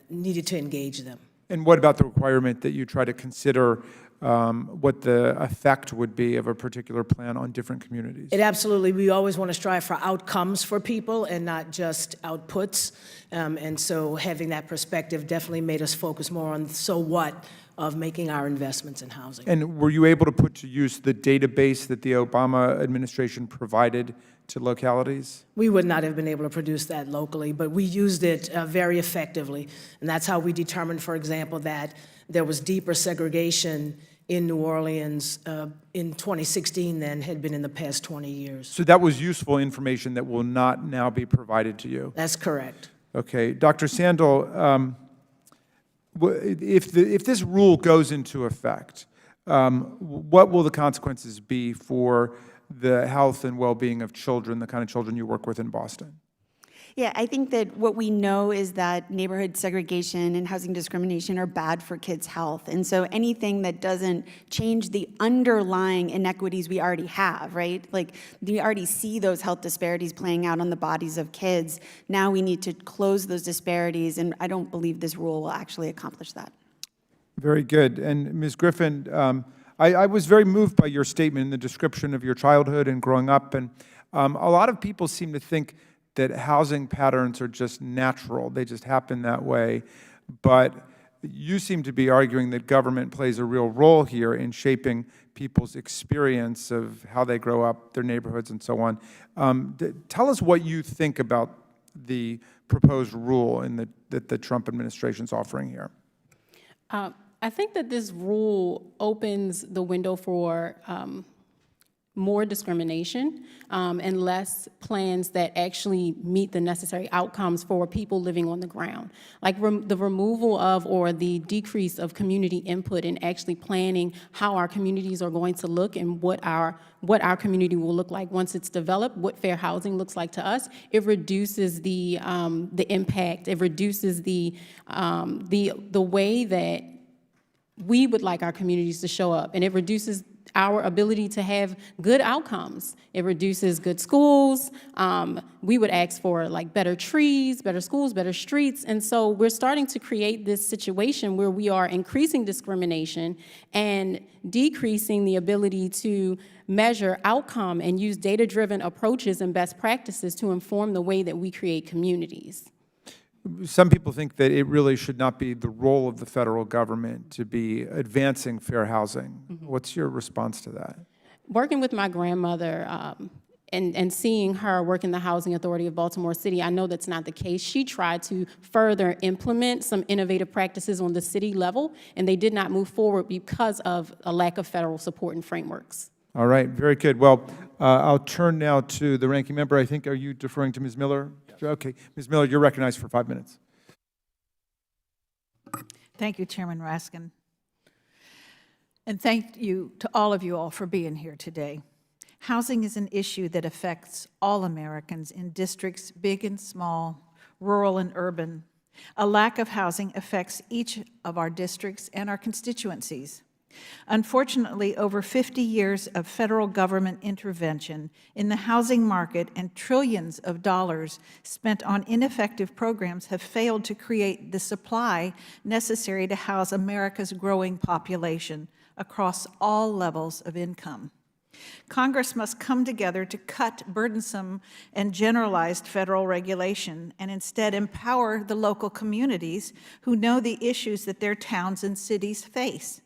needed to engage them. And what about the requirement that you try to consider what the effect would be of a particular plan on different communities? It absolutely, we always want to strive for outcomes for people and not just outputs. And so having that perspective definitely made us focus more on the so what of making our investments in housing. And were you able to put to use the database that the Obama administration provided to localities? We would not have been able to produce that locally, but we used it very effectively. And that's how we determined, for example, that there was deeper segregation in New Orleans in 2016 than had been in the past 20 years. So that was useful information that will not now be provided to you? That's correct. Okay. Dr. Sandel, if this rule goes into effect, what will the consequences be for the health and well-being of children, the kind of children you work with in Boston? Yeah, I think that what we know is that neighborhood segregation and housing discrimination are bad for kids' health. And so anything that doesn't change the underlying inequities we already have, right? Like, we already see those health disparities playing out on the bodies of kids. Now we need to close those disparities, and I don't believe this rule will actually accomplish that. Very good. And Ms. Griffin, I was very moved by your statement in the description of your childhood and growing up. And a lot of people seem to think that housing patterns are just natural. They just happen that way. But you seem to be arguing that government plays a real role here in shaping people's experience of how they grow up, their neighborhoods, and so on. Tell us what you think about the proposed rule that the Trump administration is offering here. I think that this rule opens the window for more discrimination and less plans that actually meet the necessary outcomes for people living on the ground. Like the removal of or the decrease of community input in actually planning how our communities are going to look and what our community will look like once it's developed, what fair housing looks like to us. It reduces the impact. It reduces the way that we would like our communities to show up, and it reduces our ability to have good outcomes. It reduces good schools. We would ask for like better trees, better schools, better streets. And so we're starting to create this situation where we are increasing discrimination and decreasing the ability to measure outcome and use data-driven approaches and best practices to inform the way that we create communities. Some people think that it really should not be the role of the federal government to be advancing fair housing. Mm-hmm. What's your response to that? Working with my grandmother and seeing her work in the Housing Authority of Baltimore City, I know that's not the case. She tried to further implement some innovative practices on the city level, and they did not move forward because of a lack of federal support and frameworks. All right, very good. Well, I'll turn now to the ranking member. I think, are you deferring to Ms. Miller? Okay, Ms. Miller, you're recognized for 5 minutes. Thank you, Chairman Raskin. And thank you to all of you all for being here today. Housing is an issue that affects all Americans in districts big and small, rural and urban. A lack of housing affects each of our districts and our constituencies. Unfortunately, over 50 years of federal government intervention in the housing market and trillions of dollars spent on ineffective programs have failed to create the supply necessary to house America's growing population across all levels of income. Congress must come together to cut burdensome and generalized federal regulation and instead empower the local communities who know the issues that their towns and cities face,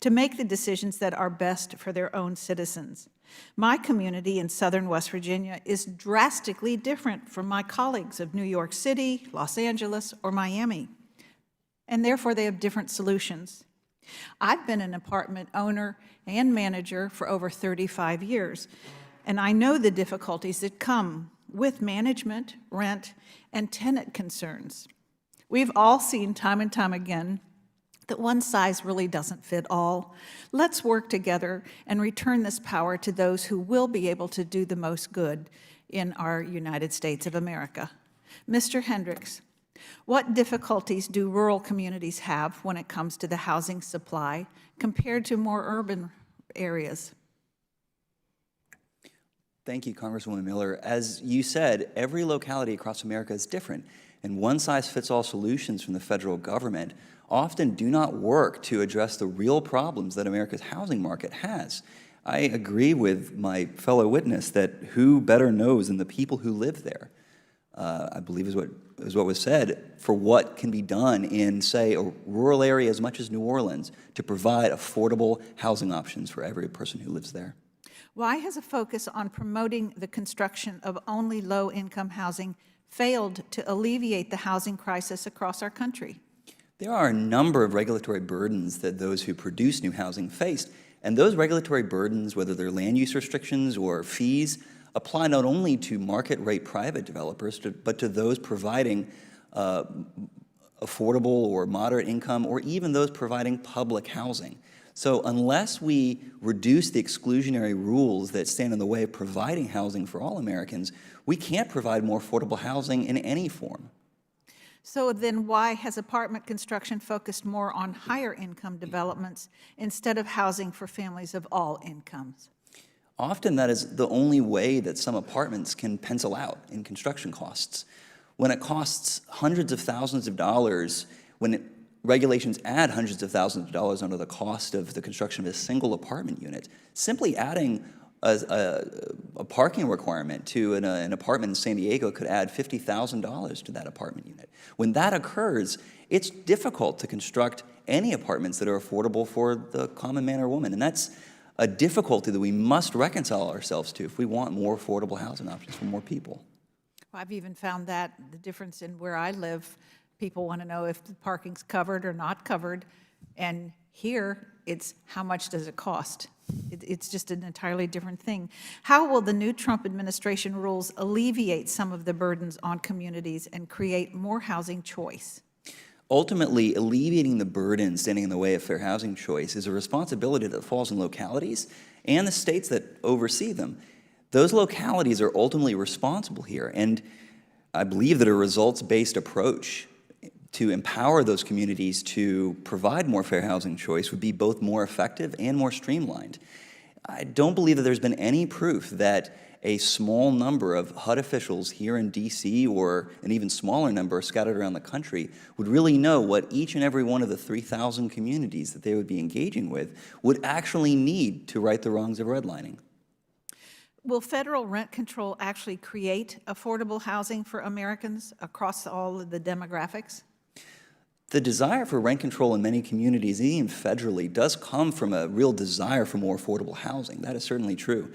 to make the decisions that are best for their own citizens. My community in southern West Virginia is drastically different from my colleagues of New York City, Los Angeles, or Miami, and therefore they have different solutions. I've been an apartment owner and manager for over 35 years, and I know the difficulties that come with management, rent, and tenant concerns. We've all seen time and time again that one size really doesn't fit all. Let's work together and return this power to those who will be able to do the most good in our United States of America. Mr. Hendricks, what difficulties do rural communities have when it comes to the housing supply compared to more urban areas? Thank you, Congresswoman Miller. As you said, every locality across America is different, and one-size-fits-all solutions from the federal government often do not work to address the real problems that America's housing market has. I agree with my fellow witness that who better knows than the people who live there, I believe is what was said, for what can be done in, say, a rural area as much as New Orleans to provide affordable housing options for every person who lives there. Why has a focus on promoting the construction of only low-income housing failed to alleviate the housing crisis across our country? There are a number of regulatory burdens that those who produce new housing face, and those regulatory burdens, whether they're land use restrictions or fees, apply not only to market-rate private developers, but to those providing affordable or moderate income, or even those providing public housing. So unless we reduce the exclusionary rules that stand in the way of providing housing for all Americans, we can't provide more affordable housing in any form. So then why has apartment construction focused more on higher income developments instead of housing for families of all incomes? Often that is the only way that some apartments can pencil out in construction costs. When it costs hundreds of thousands of dollars, regulations add hundreds of thousands of dollars under the cost of the construction of a single apartment unit, simply adding a parking requirement to an apartment in San Diego could add $50,000 to that apartment unit. When that occurs, it's difficult to construct any apartments that are affordable for the common man or woman, and that's a difficulty that we must reconcile ourselves to if we want more affordable housing options for more people. Well, I've even found that the difference in where I live, people want to know if the parking's covered or not covered, and here it's how much does it cost? It's just an entirely different thing. How will the new Trump administration rules alleviate some of the burdens on communities and create more housing choice? Ultimately, alleviating the burden standing in the way of fair housing choice is a responsibility that falls on localities and the states that oversee them. Those localities are ultimately responsible here, and I believe that a results-based approach to empower those communities to provide more fair housing choice would be both more effective and more streamlined. I don't believe that there's been any proof that a small number of HUD officials here in D.C. or an even smaller number scattered around the country would really know what each and every one of the 3,000 communities that they would be engaging with would actually need to right the wrongs of redlining. Will federal rent control actually create affordable housing for Americans across all of the demographics? The desire for rent control in many communities, even federally, does come from a real desire for more affordable housing. That is certainly true.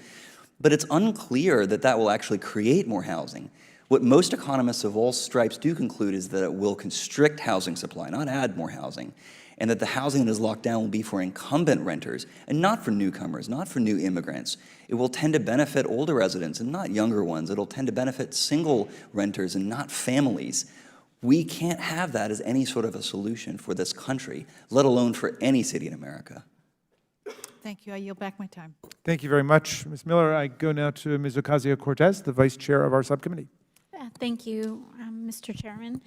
But it's unclear that that will actually create more housing. What most economists of all stripes do conclude is that it will constrict housing supply, not add more housing, and that the housing that is locked down will be for incumbent renters and not for newcomers, not for new immigrants. It will tend to benefit older residents and not younger ones. It'll tend to benefit single renters and not families. We can't have that as any sort of a solution for this country, let alone for any city in America. Thank you. I yield back my time. Thank you very much, Ms. Miller. I go now to Ms. Ocasio-Cortez, the Vice Chair of our subcommittee. Thank you, Mr. Chairman.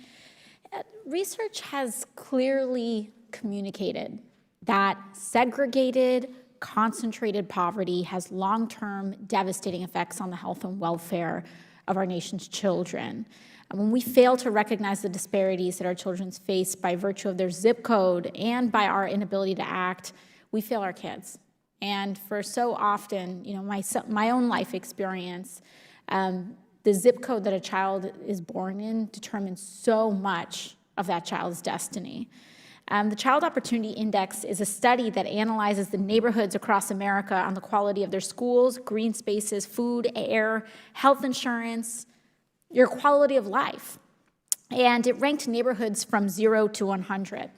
Research has clearly communicated that segregated, concentrated poverty has long-term devastating effects on the health and welfare of our nation's children. When we fail to recognize the disparities that our children face by virtue of their zip code and by our inability to act, we fail our kids. And for so often, my own life experience, the zip code that a child is born in determines so much of that child's destiny. The Child Opportunity Index is a study that analyzes the neighborhoods across America on the quality of their schools, green spaces, food, air, health insurance, your quality of life. And it ranked neighborhoods from 0 to 100.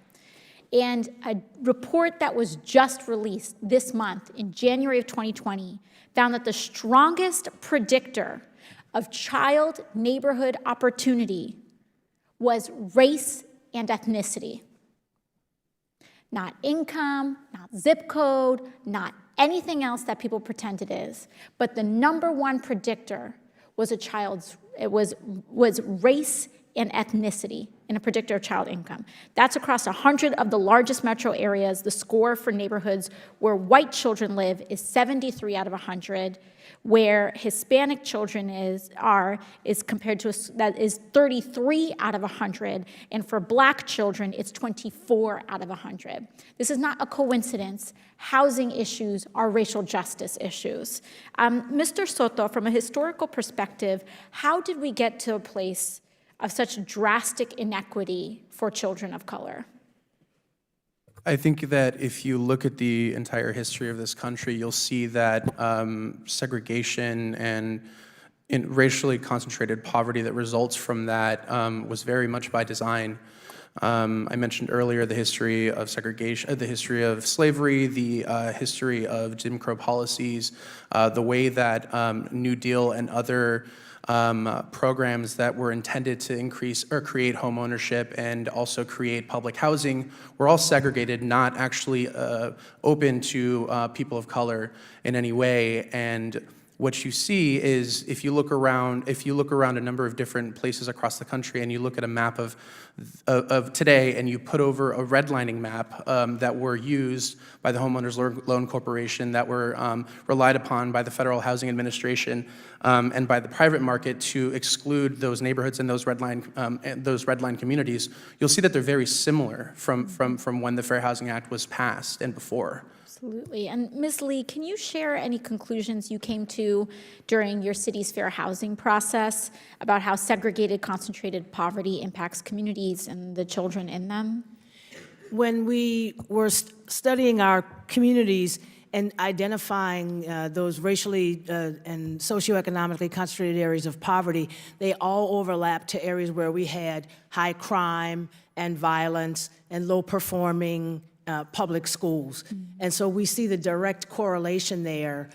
And a report that was just released this month, in January of 2020, found that the strongest predictor of child neighborhood opportunity was race and ethnicity. Not income, not zip code, not anything else that people pretend it is. But the number one predictor was was race and ethnicity in a predictor of child income. That's across 100 of the largest metro areas. The score for neighborhoods where white children live is 73 out of 100. Where Hispanic children is compared to that is 33 out of 100, and for Black children, it's 24 out of 100. This is not a coincidence. Housing issues are racial justice issues. Mr. Soto, from a historical perspective, how did we get to a place of such drastic inequity for children of color? I think that if you look at the entire history of this country, you'll see that segregation and racially concentrated poverty that results from that was very much by design. I mentioned earlier the history of segregation, the history of slavery, the history of Jim Crow policies, the way that New Deal and other programs that were intended to increase or create home ownership and also create public housing were all segregated, not actually open to people of color in any way. And what you see is if you look around a number of different places across the country and you look at a map of today and you put over a redlining map that were used by the Homeowners Loan Corporation, that were relied upon by the Federal Housing Administration and by the private market to exclude those neighborhoods and those redline communities, you'll see that they're very similar from when the Fair Housing Act was passed and before. Absolutely. And Ms. Lee, can you share any conclusions you came to during your city's fair housing process about how segregated, concentrated poverty impacts communities and the children in them? When we were studying our communities and identifying those racially and socioeconomically concentrated areas of poverty, they all overlap to areas where we had high crime and violence and low-performing public schools. And so we see the direct correlation there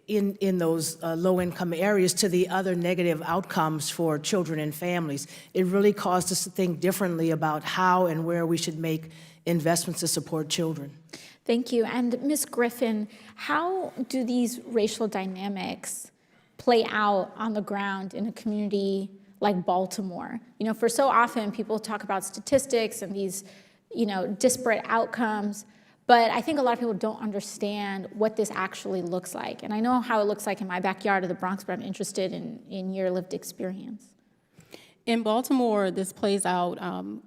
in those low-income areas to the other negative outcomes for children and families. It really caused us to think differently about how and where we should make investments to support children. Thank you. And Ms. Griffin, how do these racial dynamics play out on the ground in a community like Baltimore? You know, for so often people talk about statistics and these disparate outcomes, but I think a lot of people don't understand what this actually looks like. And I know how it looks like in my backyard of the Bronx, but I'm interested in your lived experience. In Baltimore, this plays out,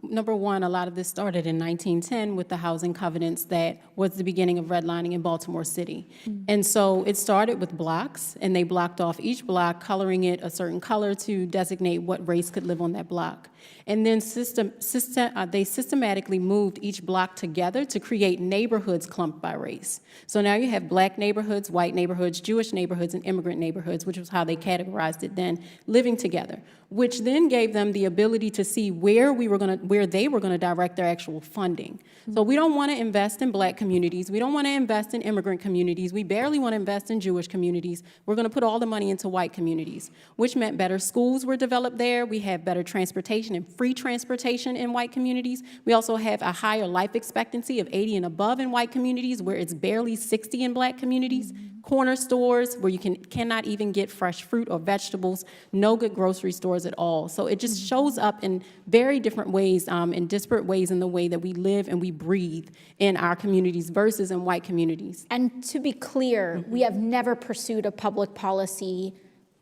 number one, a lot of this started in 1910 with the housing covenants that was the beginning of redlining in Baltimore City. And so it started with blocks, and they blocked off each block, coloring it a certain color to designate what race could live on that block. And then they systematically moved each block together to create neighborhoods clumped by race. So now you have Black neighborhoods, white neighborhoods, Jewish neighborhoods, and immigrant neighborhoods, which was how they categorized it then, living together, which then gave them the ability to see where they were gonna direct their actual funding. So we don't wanna invest in Black communities, we don't wanna invest in immigrant communities, we barely wanna invest in Jewish communities. We're gonna put all the money into white communities, which meant better schools were developed there, we have better transportation and free transportation in white communities. We also have a higher life expectancy of 80 and above in white communities, where it's barely 60 in Black communities. Corner stores where you cannot even get fresh fruit or vegetables, no good grocery stores at all. So it just shows up in very different ways, in disparate ways in the way that we live and we breathe in our communities versus in white communities. And to be clear, we have never pursued a public policy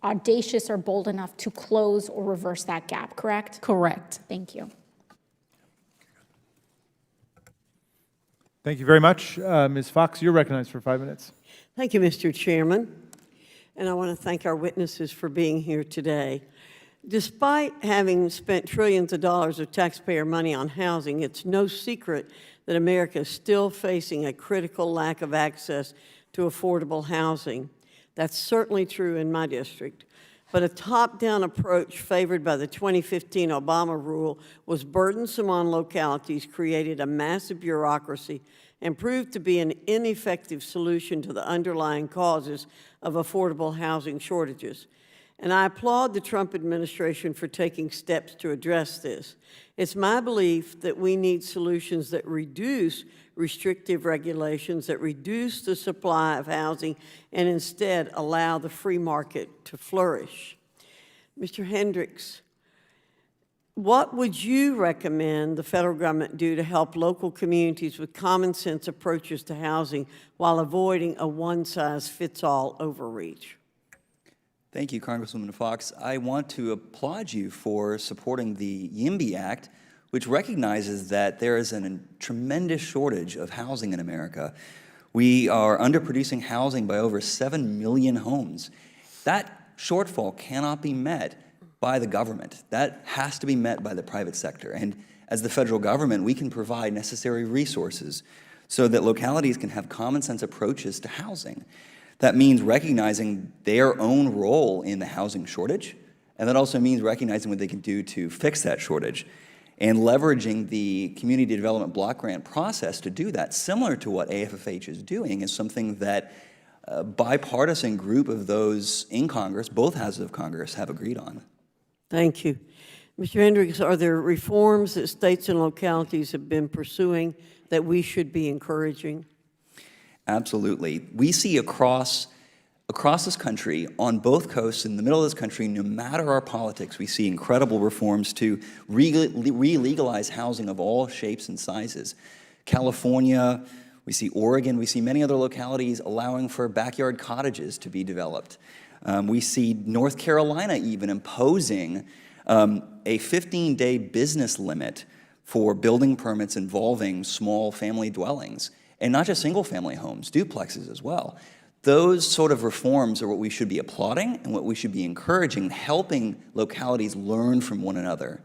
audacious or bold enough to close or reverse that gap, correct? Correct. Thank you. Thank you very much. Ms. Fox, you're recognized for 5 minutes. Thank you, Mr. Chairman. And I want to thank our witnesses for being here today. Despite having spent trillions of dollars of taxpayer money on housing, it's no secret that America is still facing a critical lack of access to affordable housing. That's certainly true in my district. But a top-down approach favored by the 2015 Obama rule was burdensome on localities, created a massive bureaucracy, and proved to be an ineffective solution to the underlying causes of affordable housing shortages. And I applaud the Trump administration for taking steps to address this. It's my belief that we need solutions that reduce restrictive regulations, that reduce the supply of housing, and instead allow the free market to flourish. Mr. Hendricks, What would you recommend the federal government do to help local communities with common sense approaches to housing while avoiding a one-size-fits-all overreach? Thank you, Congresswoman Fox. I want to applaud you for supporting the YIMBY Act, which recognizes that there is a tremendous shortage of housing in America. We are underproducing housing by over 7 million homes. That shortfall cannot be met by the government. That has to be met by the private sector. And as the federal government, we can provide necessary resources so that localities can have common sense approaches to housing. That means recognizing their own role in the housing shortage, and that also means recognizing what they can do to fix that shortage, and leveraging the community development block grant process to do that, similar to what AFFH is doing, is something that a bipartisan group of those in Congress, both houses of Congress, have agreed on. Thank you. Mr. Hendricks, are there reforms that states and localities have been pursuing that we should be encouraging? Absolutely. We see across this country, on both coasts, in the middle of this country, no matter our politics, we see incredible reforms to re-legalize housing of all shapes and sizes. California, we see Oregon, we see many other localities allowing for backyard cottages to be developed. We see North Carolina even imposing a 15-day business limit for building permits involving small family dwellings, and not just single-family homes, duplexes as well. Those sort of reforms are what we should be applauding and what we should be encouraging, helping localities learn from one another.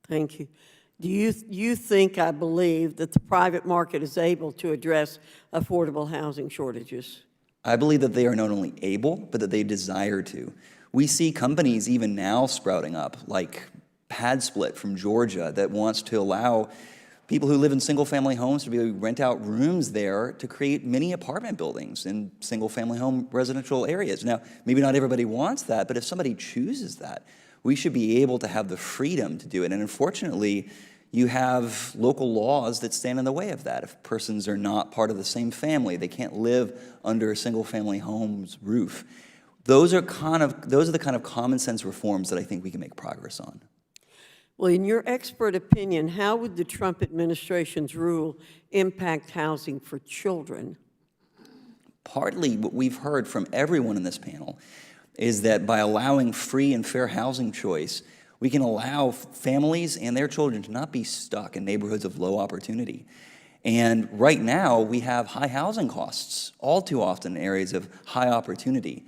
Thank you. Do you think, I believe, that the private market is able to address affordable housing shortages? I believe that they are not only able, but that they desire to. We see companies even now sprouting up, like PadSplit from Georgia, that wants to allow people who live in single-family homes to be able to rent out rooms there to create mini apartment buildings in single-family home residential areas. Now, maybe not everybody wants that, but if somebody chooses that, we should be able to have the freedom to do it. And unfortunately, you have local laws that stand in the way of that. If persons are not part of the same family, they can't live under a single-family home's roof. Those are the kind of common sense reforms that I think we can make progress on. Well, in your expert opinion, how would the Trump administration's rule impact housing for children? Partly what we've heard from everyone in this panel is that by allowing free and fair housing choice, we can allow families and their children to not be stuck in neighborhoods of low opportunity. And right now, we have high housing costs, all too often in areas of high opportunity.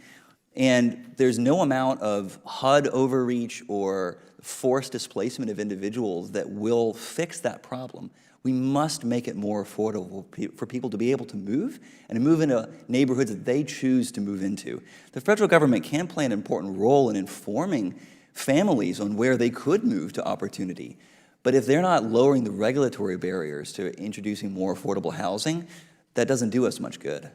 And there's no amount of HUD overreach or forced displacement of individuals that will fix that problem. We must make it more affordable for people to be able to move and to move into neighborhoods that they choose to move into. The federal government can play an important role in informing families on where they could move to opportunity. But if they're not lowering the regulatory barriers to introducing more affordable housing, that doesn't do us much good.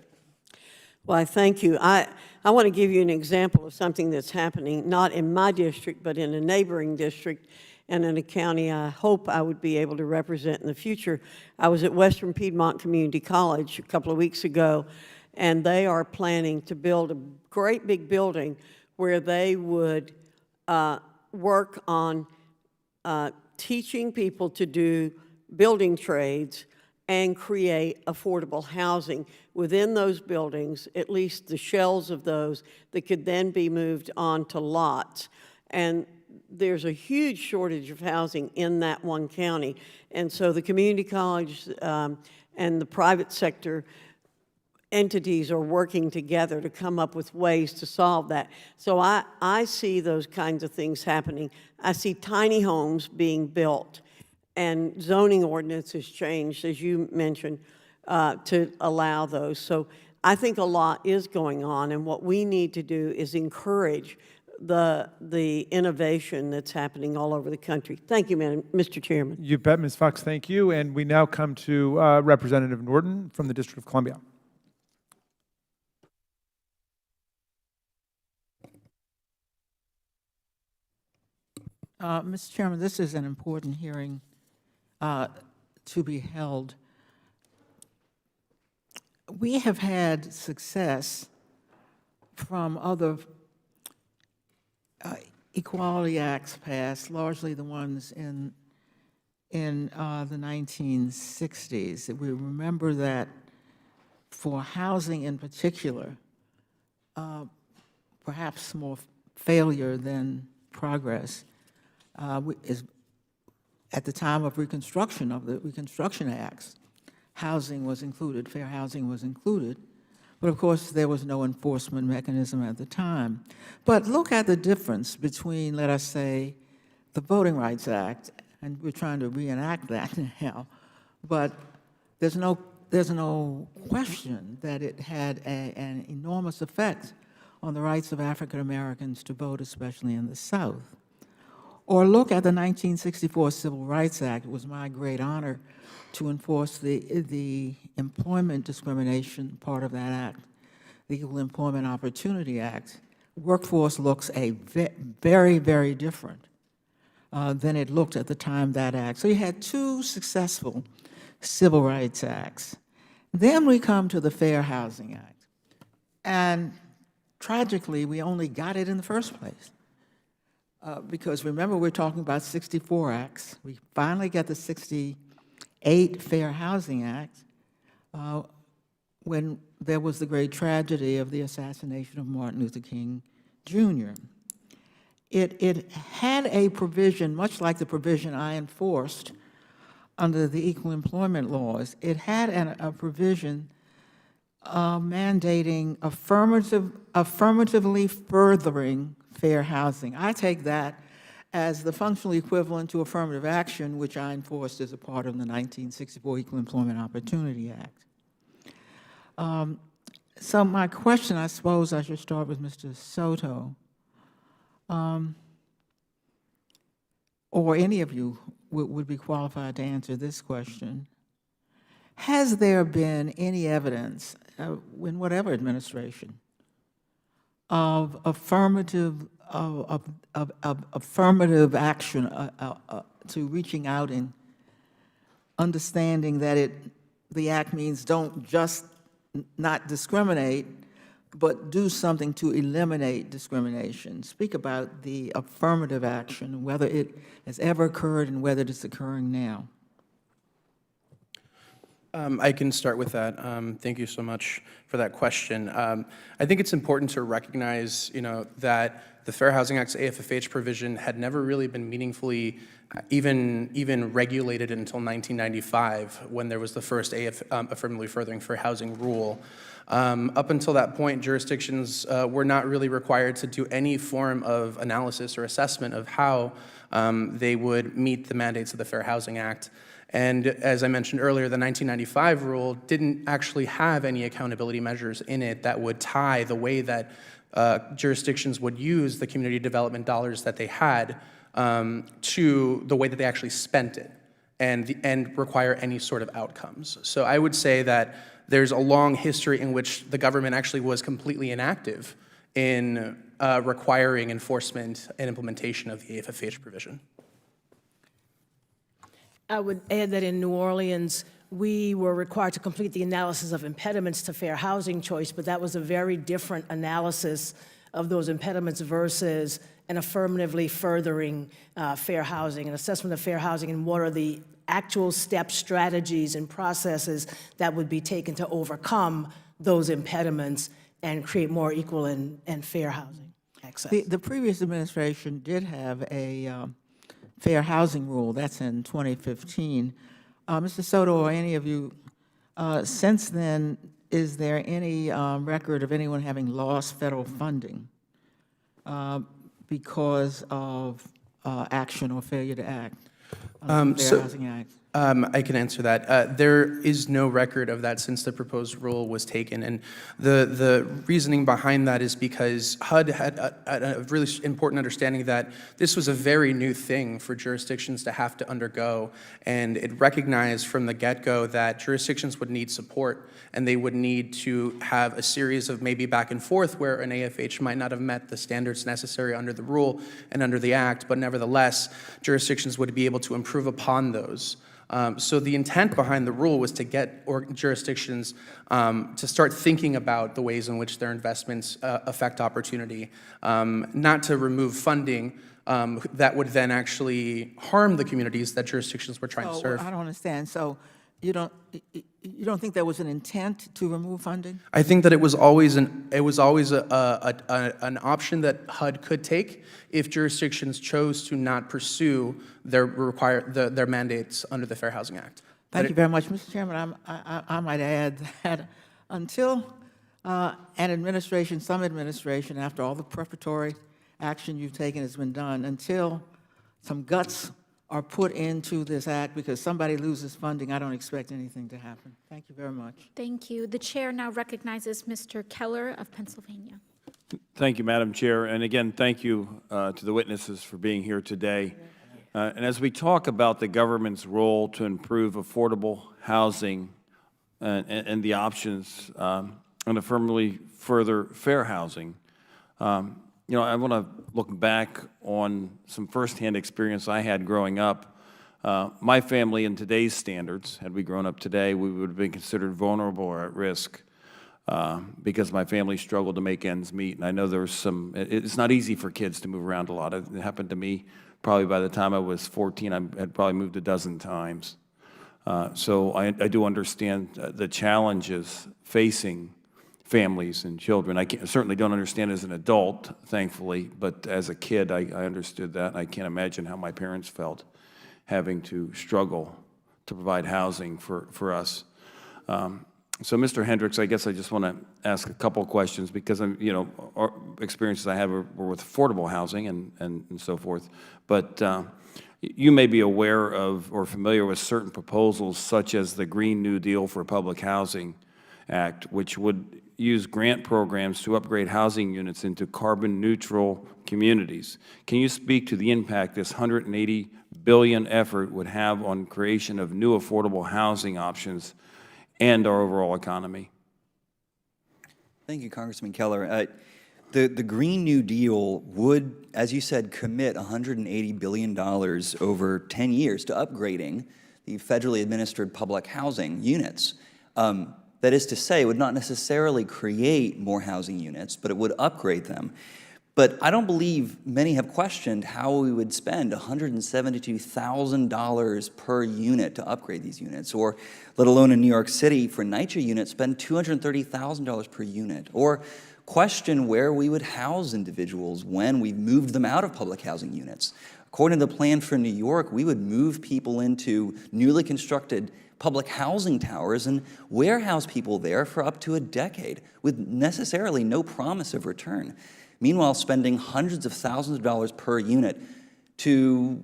Well, I thank you. I want to give you an example of something that's happening, not in my district, but in a neighboring district and in a county I hope I would be able to represent in the future. I was at Western Piedmont Community College a couple of weeks ago, and they are planning to build a great big building where they would work on teaching people to do building trades and create affordable housing within those buildings, at least the shells of those, that could then be moved on to lots. And there's a huge shortage of housing in that one county. And so the community college and the private sector entities are working together to come up with ways to solve that. So I see those kinds of things happening. I see tiny homes being built and zoning ordinances changed, as you mentioned, to allow those. So I think a lot is going on, and what we need to do is encourage the innovation that's happening all over the country. Thank you, Mr. Chairman. You bet, Ms. Fox. Thank you. And we now come to Representative Norton from the District of Columbia. Mr. Chairman, this is an important hearing to be held. We have had success from other equality acts passed, largely the ones in the 1960s. We remember that for housing in particular, perhaps more failure than progress, is at the time of Reconstruction, of the Reconstruction Acts, housing was included, fair housing was included, but of course there was no enforcement mechanism at the time. But look at the difference between, let us say, the Voting Rights Act, and we're trying to reenact that now, but there's no question that it had an enormous effect on the rights of African Americans to vote, especially in the South. Or look at the 1964 Civil Rights Act. It was my great honor to enforce the employment discrimination part of that act, the Equal Employment Opportunity Act. Workforce looks very, very different than it looked at the time that act. So you had two successful Civil Rights Acts. Then we come to the Fair Housing Act. And tragically, we only got it in the first place. Because remember, we're talking about 64 acts. We finally get the 68 Fair Housing Act when there was the great tragedy of the assassination of Martin Luther King, Jr. It had a provision, much like the provision I enforced under the equal employment laws. It had a provision mandating affirmatively furthering fair housing. I take that as the functional equivalent to affirmative action, which I enforced as a part of the 1964 Equal Employment Opportunity Act. So my question, I suppose I should start with Mr. Soto, or any of you would be qualified to answer this question. Has there been any evidence, in whatever administration, of affirmative action to reaching out and understanding that the act means don't just not discriminate, but do something to eliminate discrimination? Speak about the affirmative action, whether it has ever occurred and whether it's occurring now. I can start with that. Thank you so much for that question. I think it's important to recognize, that the Fair Housing Act's AFFH provision had never really been meaningfully even regulated until 1995, when there was the first affirmatively furthering fair housing rule. Up until that point, jurisdictions were not really required to do any form of analysis or assessment of how they would meet the mandates of the Fair Housing Act. And as I mentioned earlier, the 1995 rule didn't actually have any accountability measures in it that would tie the way that jurisdictions would use the community development dollars that they had to the way that they actually spent it and require any sort of outcomes. So I would say that there's a long history in which the government actually was completely inactive in requiring enforcement and implementation of the AFFH provision. I would add that in New Orleans, we were required to complete the analysis of impediments to fair housing choice, but that was a very different analysis of those impediments versus an affirmatively furthering fair housing, an assessment of fair housing, and what are the actual steps, strategies, and processes that would be taken to overcome those impediments and create more equal and fair housing access. The previous administration did have a fair housing rule. That's in 2015. Mr. Soto, or any of you, since then, is there any record of anyone having lost federal funding because of action or failure to act under the Fair Housing Act? I can answer that. There is no record of that since the proposed rule was taken, and the reasoning behind that is because HUD had a really important understanding that this was a very new thing for jurisdictions to have to undergo, and it recognized from the get-go that jurisdictions would need support, and they would need to have a series of maybe back and forth where an AFH might not have met the standards necessary under the rule and under the act, but nevertheless, jurisdictions would be able to improve upon those. So the intent behind the rule was to get jurisdictions to start thinking about the ways in which their investments affect opportunity, not to remove funding that would then actually harm the communities that jurisdictions were trying to serve. I don't understand. So you don't think there was an intent to remove funding? I think that it was always an option that HUD could take if jurisdictions chose to not pursue their mandates under the Fair Housing Act. Thank you very much, Mr. Chairman. I might add that until some administration, after all the preparatory action you've taken has been done, until some guts are put into this act because somebody loses funding, I don't expect anything to happen. Thank you very much. Thank you. The chair now recognizes Mr. Keller of Pennsylvania. Thank you, Madam Chair. And again, thank you to the witnesses for being here today. And as we talk about the government's role to improve affordable housing and the options and affirmatively further fair housing, I want to look back on some firsthand experience I had growing up. My family, in today's standards, had we grown up today, we would have been considered vulnerable or at risk because my family struggled to make ends meet. And I know there was it's not easy for kids to move around a lot. It happened to me probably by the time I was 14. I had probably moved a dozen times. So I do understand the challenges facing families and children. I certainly don't understand as an adult, thankfully, but as a kid, I understood that, and I can't imagine how my parents felt having to struggle to provide housing for us. So, Mr. Hendricks, I guess I just want to ask a couple of questions because our experiences I have were with affordable housing and so forth. But you may be aware of or familiar with certain proposals such as the Green New Deal for Public Housing Act, which would use grant programs to upgrade housing units into carbon-neutral communities. Can you speak to the impact this $180 billion effort would have on creation of new affordable housing options and our overall economy? Thank you, Congressman Keller. The Green New Deal would, as you said, commit $180 billion over 10 years to upgrading the federally administered public housing units. That is to say, it would not necessarily create more housing units, but it would upgrade them. But I don't believe many have questioned how we would spend $172,000 per unit to upgrade these units, or let alone in New York City for NYCHA units, spend $230,000 per unit, or question where we would house individuals when we've moved them out of public housing units. According to the plan for New York, we would move people into newly constructed public housing towers and warehouse people there for up to a decade with necessarily no promise of return. Meanwhile, spending hundreds of thousands of dollars per unit to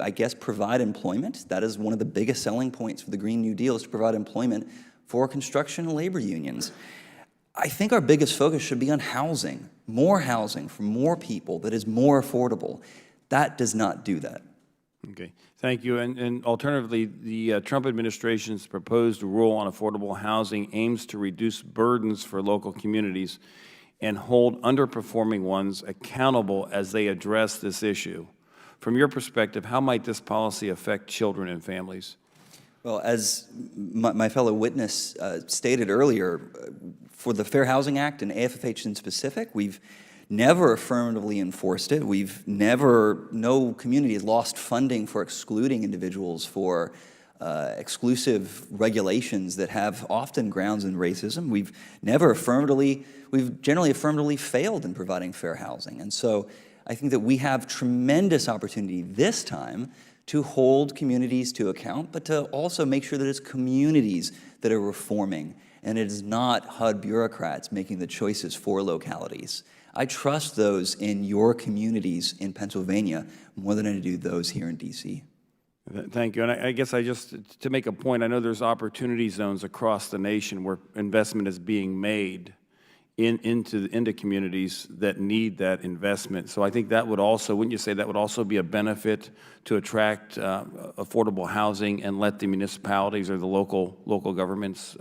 I guess, provide employment. That is one of the biggest selling points for the Green New Deal, is to provide employment for construction and labor unions. I think our biggest focus should be on housing for more people that is more affordable. That does not do that. Okay, thank you. And alternatively, the Trump administration's proposed rule on affordable housing aims to reduce burdens for local communities and hold underperforming ones accountable as they address this issue. From your perspective, how might this policy affect children and families? Well, as my fellow witness stated earlier, for the Fair Housing Act and AFFH in specific, we've never affirmatively enforced it. No community has lost funding for excluding individuals for exclusive regulations that have often grounds in racism. We've generally affirmatively failed in providing fair housing. And so I think that we have tremendous opportunity this time to hold communities to account, but to also make sure that it's communities that are reforming, and it is not HUD bureaucrats making the choices for localities. I trust those in your communities in Pennsylvania more than I do those here in D.C. Thank you. And I guess to make a point, I know there's opportunity zones across the nation where investment is being made into communities that need that investment. So I think that would also, wouldn't you say that would also be a benefit to attract affordable housing and let the municipalities or the local governments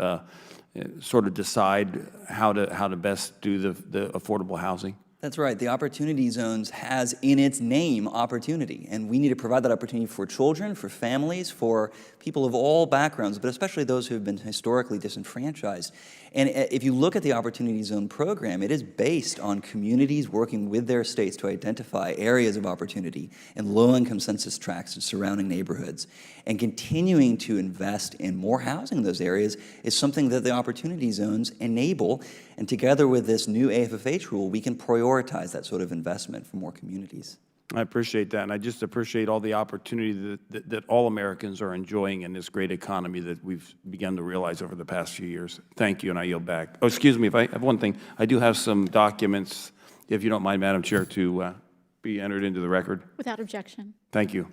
sort of decide how to best do the affordable housing? That's right. The Opportunity Zones has in its name opportunity, and we need to provide that opportunity for children, for families, for people of all backgrounds, but especially those who have been historically disenfranchised. And if you look at the Opportunity Zone program, it is based on communities working with their states to identify areas of opportunity in low-income census tracts and surrounding neighborhoods. And continuing to invest in more housing in those areas is something that the Opportunity Zones enable. And together with this new AFFH rule, we can prioritize that sort of investment for more communities. I appreciate that, and I just appreciate all the opportunity that all Americans are enjoying in this great economy that we've begun to realize over the past few years. Thank you, and I yield back. Oh, excuse me, if I have one thing. I do have some documents, if you don't mind, Madam Chair, to be entered into the record. Without objection. Thank you.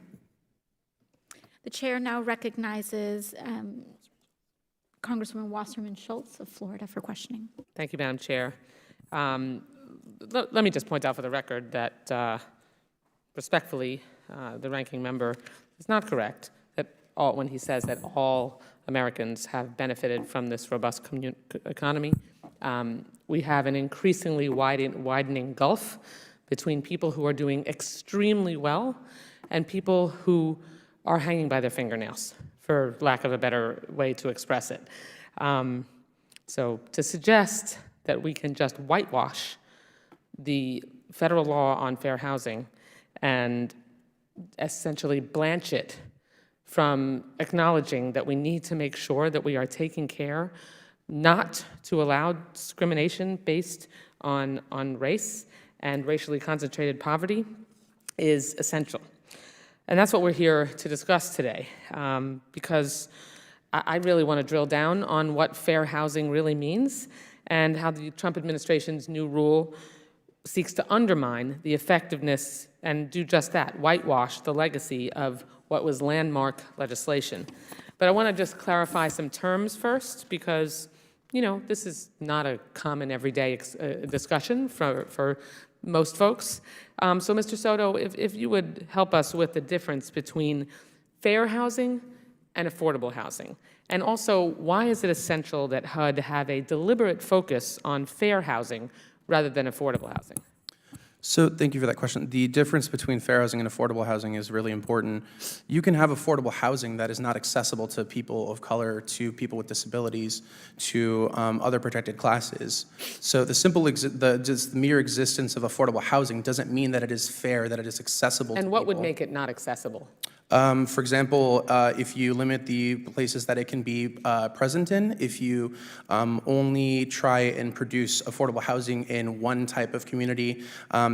The chair now recognizes Congresswoman Wasserman Schultz of Florida for questioning. Thank you, Madam Chair. Let me just point out for the record that respectfully, the ranking member is not correct that when he says that all Americans have benefited from this robust economy. We have an increasingly widening gulf between people who are doing extremely well and people who are hanging by their fingernails, for lack of a better way to express it. So to suggest that we can just whitewash the federal law on fair housing and essentially blanch it from acknowledging that we need to make sure that we are taking care not to allow discrimination based on race and racially concentrated poverty is essential. And that's what we're here to discuss today, because I really want to drill down on what fair housing really means and how the Trump administration's new rule seeks to undermine the effectiveness and do just that, whitewash the legacy of what was landmark legislation. But I want to just clarify some terms first, because, you know, this is not a common everyday discussion for most folks. So Mr. Soto, if you would help us with the difference between fair housing and affordable housing. And also, why is it essential that HUD have a deliberate focus on fair housing rather than affordable housing? So thank you for that question. The difference between fair housing and affordable housing is really important. You can have affordable housing that is not accessible to people of color, to people with disabilities, to other protected classes. So the just the mere existence of affordable housing doesn't mean that it is fair, that it is accessible to people. And what would make it not accessible? For example, if you limit the places that it can be present in, if you only try and produce affordable housing in one type of community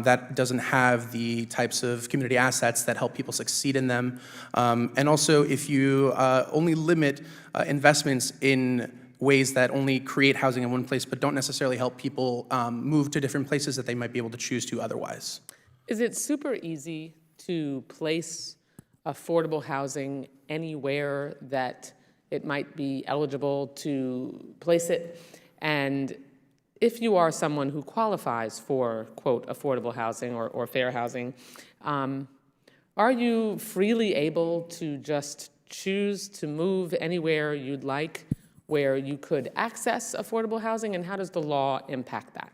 that doesn't have the types of community assets that help people succeed in them, and also if you only limit investments in ways that only create housing in one place but don't necessarily help people move to different places that they might be able to choose to otherwise. Is it super easy to place affordable housing anywhere that it might be eligible to place it? And if you are someone who qualifies for, quote, affordable housing or fair housing, are you freely able to just choose to move anywhere you'd like where you could access affordable housing, and how does the law impact that?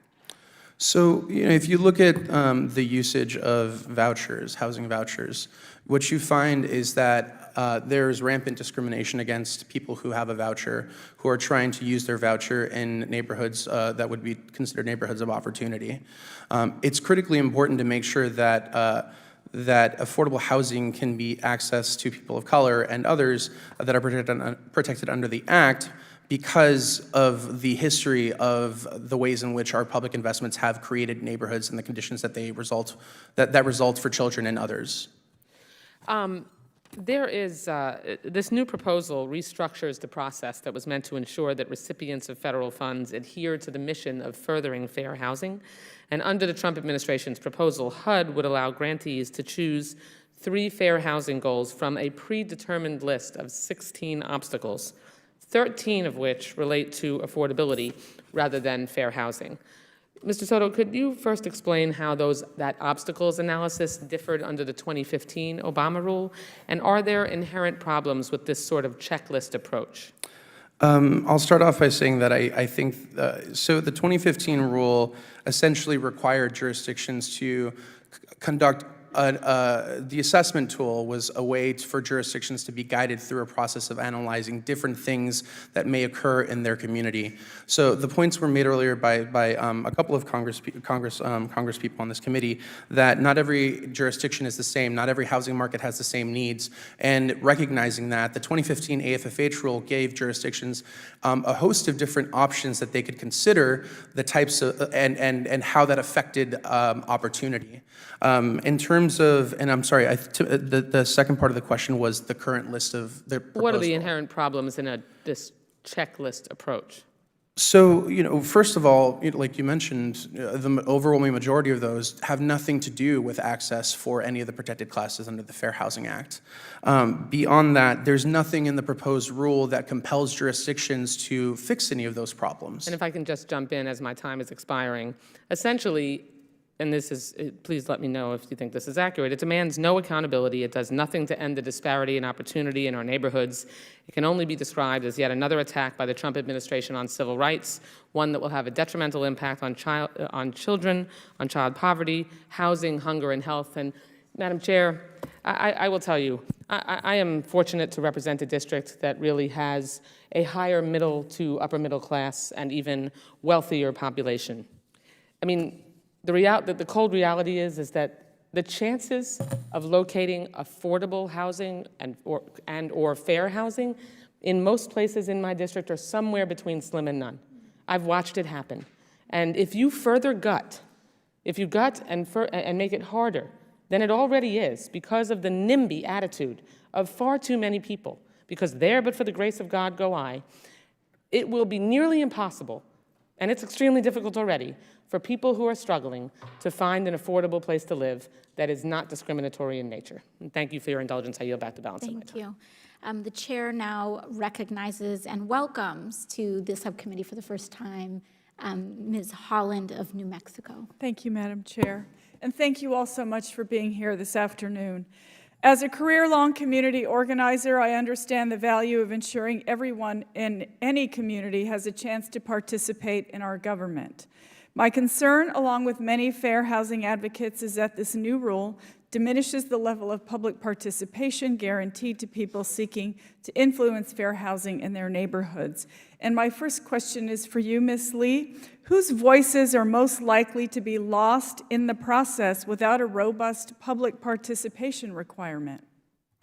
So, you know, if you look at the usage of vouchers, housing vouchers, what you find is that there's rampant discrimination against people who have a voucher, who are trying to use their voucher in neighborhoods that would be considered neighborhoods of opportunity. It's critically important to make sure that that affordable housing can be accessed to people of color and others that are protected under the Act, because of the history of the ways in which our public investments have created neighborhoods and the conditions that they result for children and others. There is, this new proposal restructures the process that was meant to ensure that recipients of federal funds adhere to the mission of furthering fair housing. And under the Trump administration's proposal, HUD would allow grantees to choose 3 fair housing goals from a predetermined list of 16 obstacles, 13 of which relate to affordability rather than fair housing. Mr. Soto, could you first explain how that obstacles analysis differed under the 2015 Obama rule? And are there inherent problems with this sort of checklist approach? I'll start off by saying that I think, so the 2015 rule essentially required jurisdictions to conduct the assessment tool was a way for jurisdictions to be guided through a process of analyzing different things that may occur in their community. So the points were made earlier by a couple of Congress people on this committee that not every jurisdiction is the same, not every housing market has the same needs, and recognizing that the 2015 AFFH rule gave jurisdictions a host of different options that they could consider the types of and how that affected opportunity. In terms of, and I'm sorry, the second part of the question was the current list of the proposed What are the rule. inherent problems in this checklist approach? So, first of all, like you mentioned, the overwhelming majority of those have nothing to do with access for any of the protected classes under the Fair Housing Act. Beyond that, there's nothing in the proposed rule that compels jurisdictions to fix any of those problems. And if I can just jump in as my time is expiring, essentially, and this is, please let me know if you think this is accurate, it demands no accountability. It does nothing to end the disparity in opportunity in our neighborhoods. It can only be described as yet another attack by the Trump administration on civil rights, one that will have a detrimental impact on children, on child poverty, housing, hunger, and health. And Madam Chair, I will tell you, I am fortunate to represent a district that really has a higher middle to upper middle class and even wealthier population. I mean, the cold reality is that the chances of locating affordable housing and or fair housing in most places in my district are somewhere between slim and none. I've watched it happen. And if you further gut and make it harder than it already is because of the NIMBY attitude of far too many people, because there but for the grace of God go I, it will be nearly impossible, and it's extremely difficult already, for people who are struggling to find an affordable place to live that is not discriminatory in nature. And thank you for your indulgence. I yield back the balance of my time. Thank you. The chair now recognizes and welcomes to the subcommittee for the first time Ms. Harland of New Mexico. Thank you, Madam Chair. And thank you all so much for being here this afternoon. As a career-long community organizer, I understand the value of ensuring everyone in any community has a chance to participate in our government. My concern, along with many fair housing advocates, is that this new rule diminishes the level of public participation guaranteed to people seeking to influence fair housing in their neighborhoods. And my first question is for you, Ms. Lee. Whose voices are most likely to be lost in the process without a robust public participation requirement?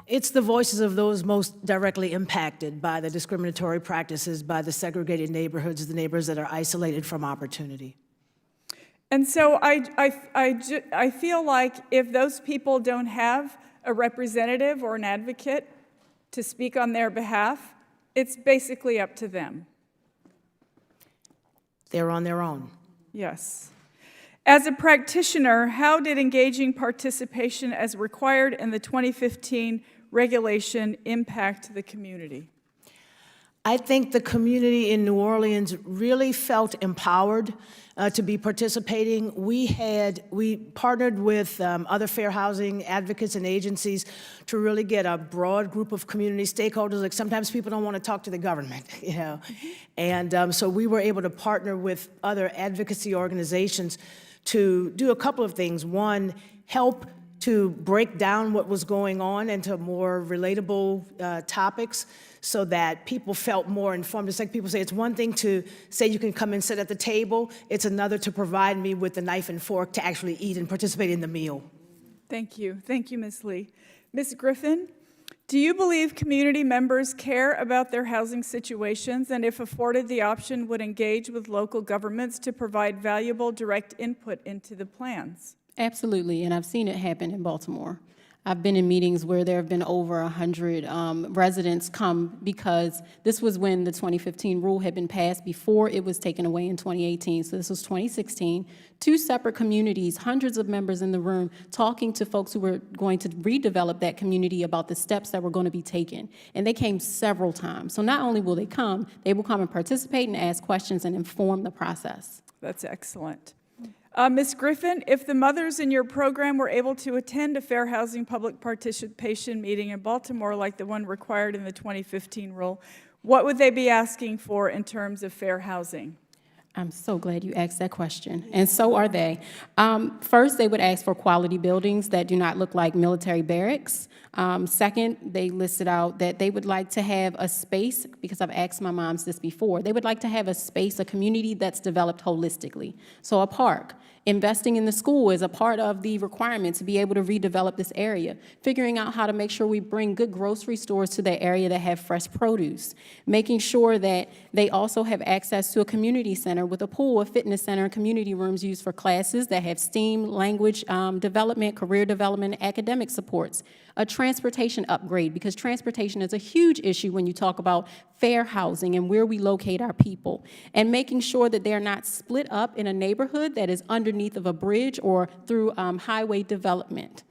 It's the voices of those most directly impacted by the discriminatory practices, by the segregated neighborhoods, the neighbors that are isolated from opportunity. And so I feel like if those people don't have a representative or an advocate to speak on their behalf, it's basically up to them. They're on their own. Yes. As a practitioner, how did engaging participation as required in the 2015 regulation impact the community? I think the community in New Orleans really felt empowered to be participating. We partnered with other fair housing advocates and agencies to really get a broad group of community stakeholders. Like sometimes people don't want to talk to the government, And so we were able to partner with other advocacy organizations to do a couple of things. One, help to break down what was going on into more relatable topics so that people felt more informed. It's like people say, it's one thing to say you can come and sit at the table. It's another to provide me with the knife and fork to actually eat and participate in the meal. Thank you. Thank you, Ms. Lee. Ms. Griffin, do you believe community members care about their housing situations and, if afforded the option, would engage with local governments to provide valuable direct input into the plans? Absolutely, and I've seen it happen in Baltimore. I've been in meetings where there have been over 100 residents come because this was when the 2015 rule had been passed before it was taken away in 2018. So this was 2016. Two separate communities, hundreds of members in the room talking to folks who were going to redevelop that community about the steps that were going to be taken. And they came several times. So not only will they will come and participate and ask questions and inform the process. That's excellent. Ms. Griffin, if the mothers in your program were able to attend a fair housing public participation meeting in Baltimore like the one required in the 2015 rule, what would they be asking for in terms of fair housing? I'm so glad you asked that question, and so are they. First, they would ask for quality buildings that do not look like military barracks. Second, they listed out that they would like to have a space, because I've asked my moms this before, they would like to have a space, a community that's developed holistically. So a park. Investing in the school is a part of the requirement to be able to redevelop this area. Figuring out how to make sure we bring good grocery stores to the area that have fresh produce. Making sure that they also have access to a community center with a pool, a fitness center, and community rooms used for classes that have STEAM, language development, career development, and academic supports. A transportation upgrade, because transportation is a huge issue when you talk about fair housing and where we locate our people. And making sure that they're not split up in a neighborhood that is underneath of a bridge or through highway development.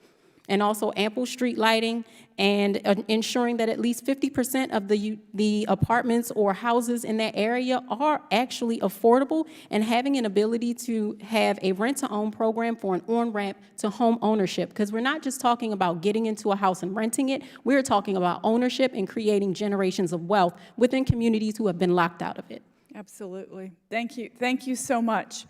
And also ample street lighting and ensuring that at least 50% of the apartments or houses in that area are actually affordable, and having an ability to have a rent-to-own program for an on-ramp to home ownership. Because we're not just talking about getting into a house and renting it, we're talking about ownership and creating generations of wealth within communities who have been locked out of it. Absolutely. Thank you. Thank you so much.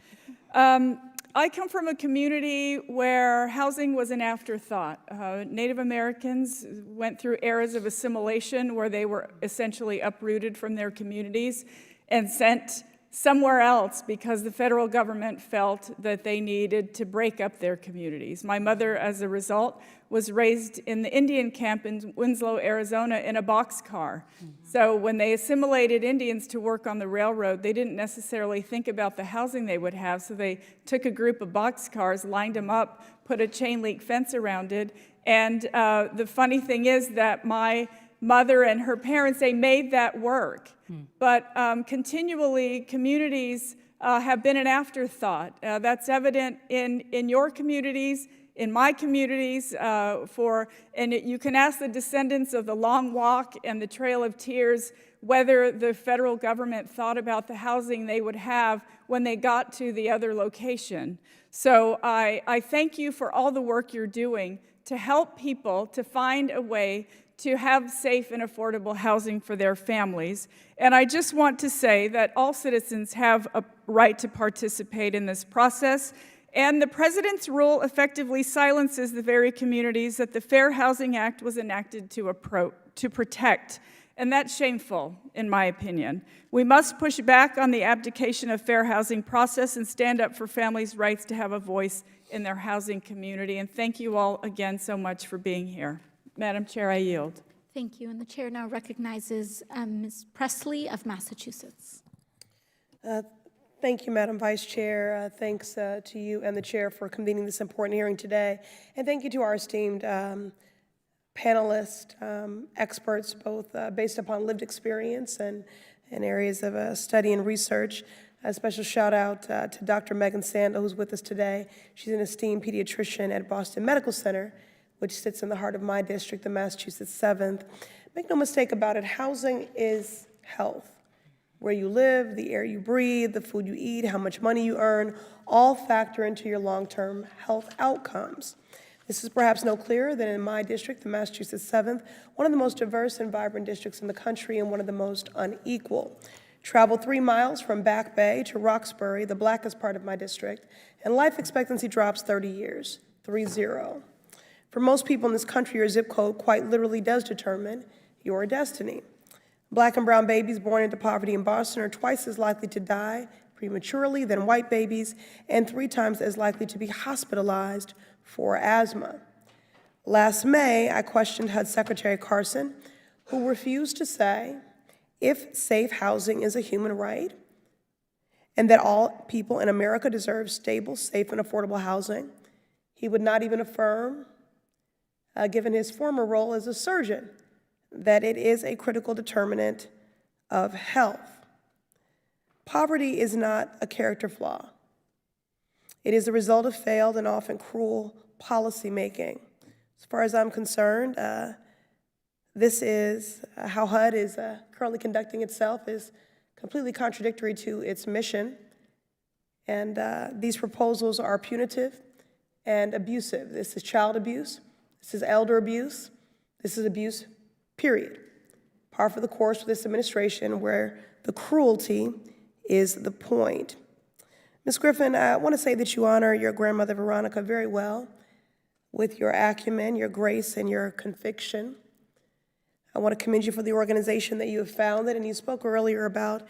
I come from a community where housing was an afterthought. Native Americans went through eras of assimilation where they were essentially uprooted from their communities and sent somewhere else because the federal government felt that they needed to break up their communities. My mother, as a result, was raised in the Indian camp in Winslow, Arizona, in a boxcar. So when they assimilated Indians to work on the railroad, they didn't necessarily think about the housing they would have, so they took a group of boxcars, lined them up, put a chain link fence around it, and the funny thing is that my mother and her parents, they made that work. But continually, communities have been an afterthought. That's evident in your communities, in my communities, and you can ask the descendants of the Long Walk and the Trail of Tears whether the federal government thought about the housing they would have when they got to the other location. So I thank you for all the work you're doing to help people to find a way to have safe and affordable housing for their families. And I just want to say that all citizens have a right to participate in this process, and the President's rule effectively silences the very communities that the Fair Housing Act was enacted to protect. And that's shameful, in my opinion. We must push back on the abdication of fair housing process and stand up for families' rights to have a voice in their housing community. And thank you all again so much for being here. Madam Chair, I yield. Thank you. And the chair now recognizes Ms. Presley of Massachusetts. Thank you, Madam Vice Chair. Thanks to you and the chair for convening this important hearing today. And thank you to our esteemed panelists, experts, both based upon lived experience and areas of study and research. A special shout out to Dr. Megan Sandel, who's with us today. She's an esteemed pediatrician at Boston Medical Center, which sits in the heart of my district, the Massachusetts 7th. Make no mistake about it, housing is health. Where you live, the air you breathe, the food you eat, how much money you earn, all factor into your long-term health outcomes. This is perhaps no clearer than in my district, the Massachusetts 7th, one of the most diverse and vibrant districts in the country and one of the most unequal. Travel 3 miles from Back Bay to Roxbury, the blackest part of my district, and life expectancy drops 30 years, 3-0. For most people in this country, your zip code quite literally does determine your destiny. Black and brown babies born into poverty in Boston are twice as likely to die prematurely than white babies and 3 times as likely to be hospitalized for asthma. Last May, I questioned HUD Secretary Carson, who refused to say if safe housing is a human right and that all people in America deserve stable, safe, and affordable housing. He would not even affirm, given his former role as a surgeon, that it is a critical determinant of health. Poverty is not a character flaw. It is the result of failed and often cruel policymaking. As far as I'm concerned, this is how HUD is currently conducting itself is completely contradictory to its mission. And these proposals are punitive and abusive. This is child abuse. This is elder abuse. This is abuse, period. par for the course with this administration, where the cruelty is the point. Ms. Griffin, I want to say that you honor your grandmother, Veronica, very well with your acumen, your grace, and your conviction. I want to commend you for the organization that you have founded, and you spoke earlier about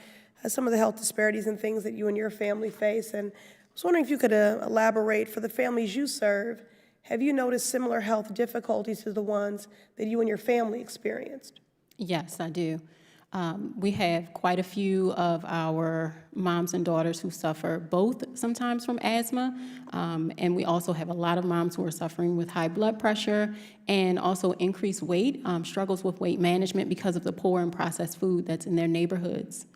some of the health disparities and things that you and your family face, and I was wondering if you could elaborate for the families you serve. Have you noticed similar health difficulties to the ones that you and your family experienced? Yes, I do. We have quite a few of our moms and daughters who suffer both sometimes from asthma, and we also have a lot of moms who are suffering with high blood pressure and also increased weight, struggles with weight management because of the poor and processed food that's in their neighborhoods.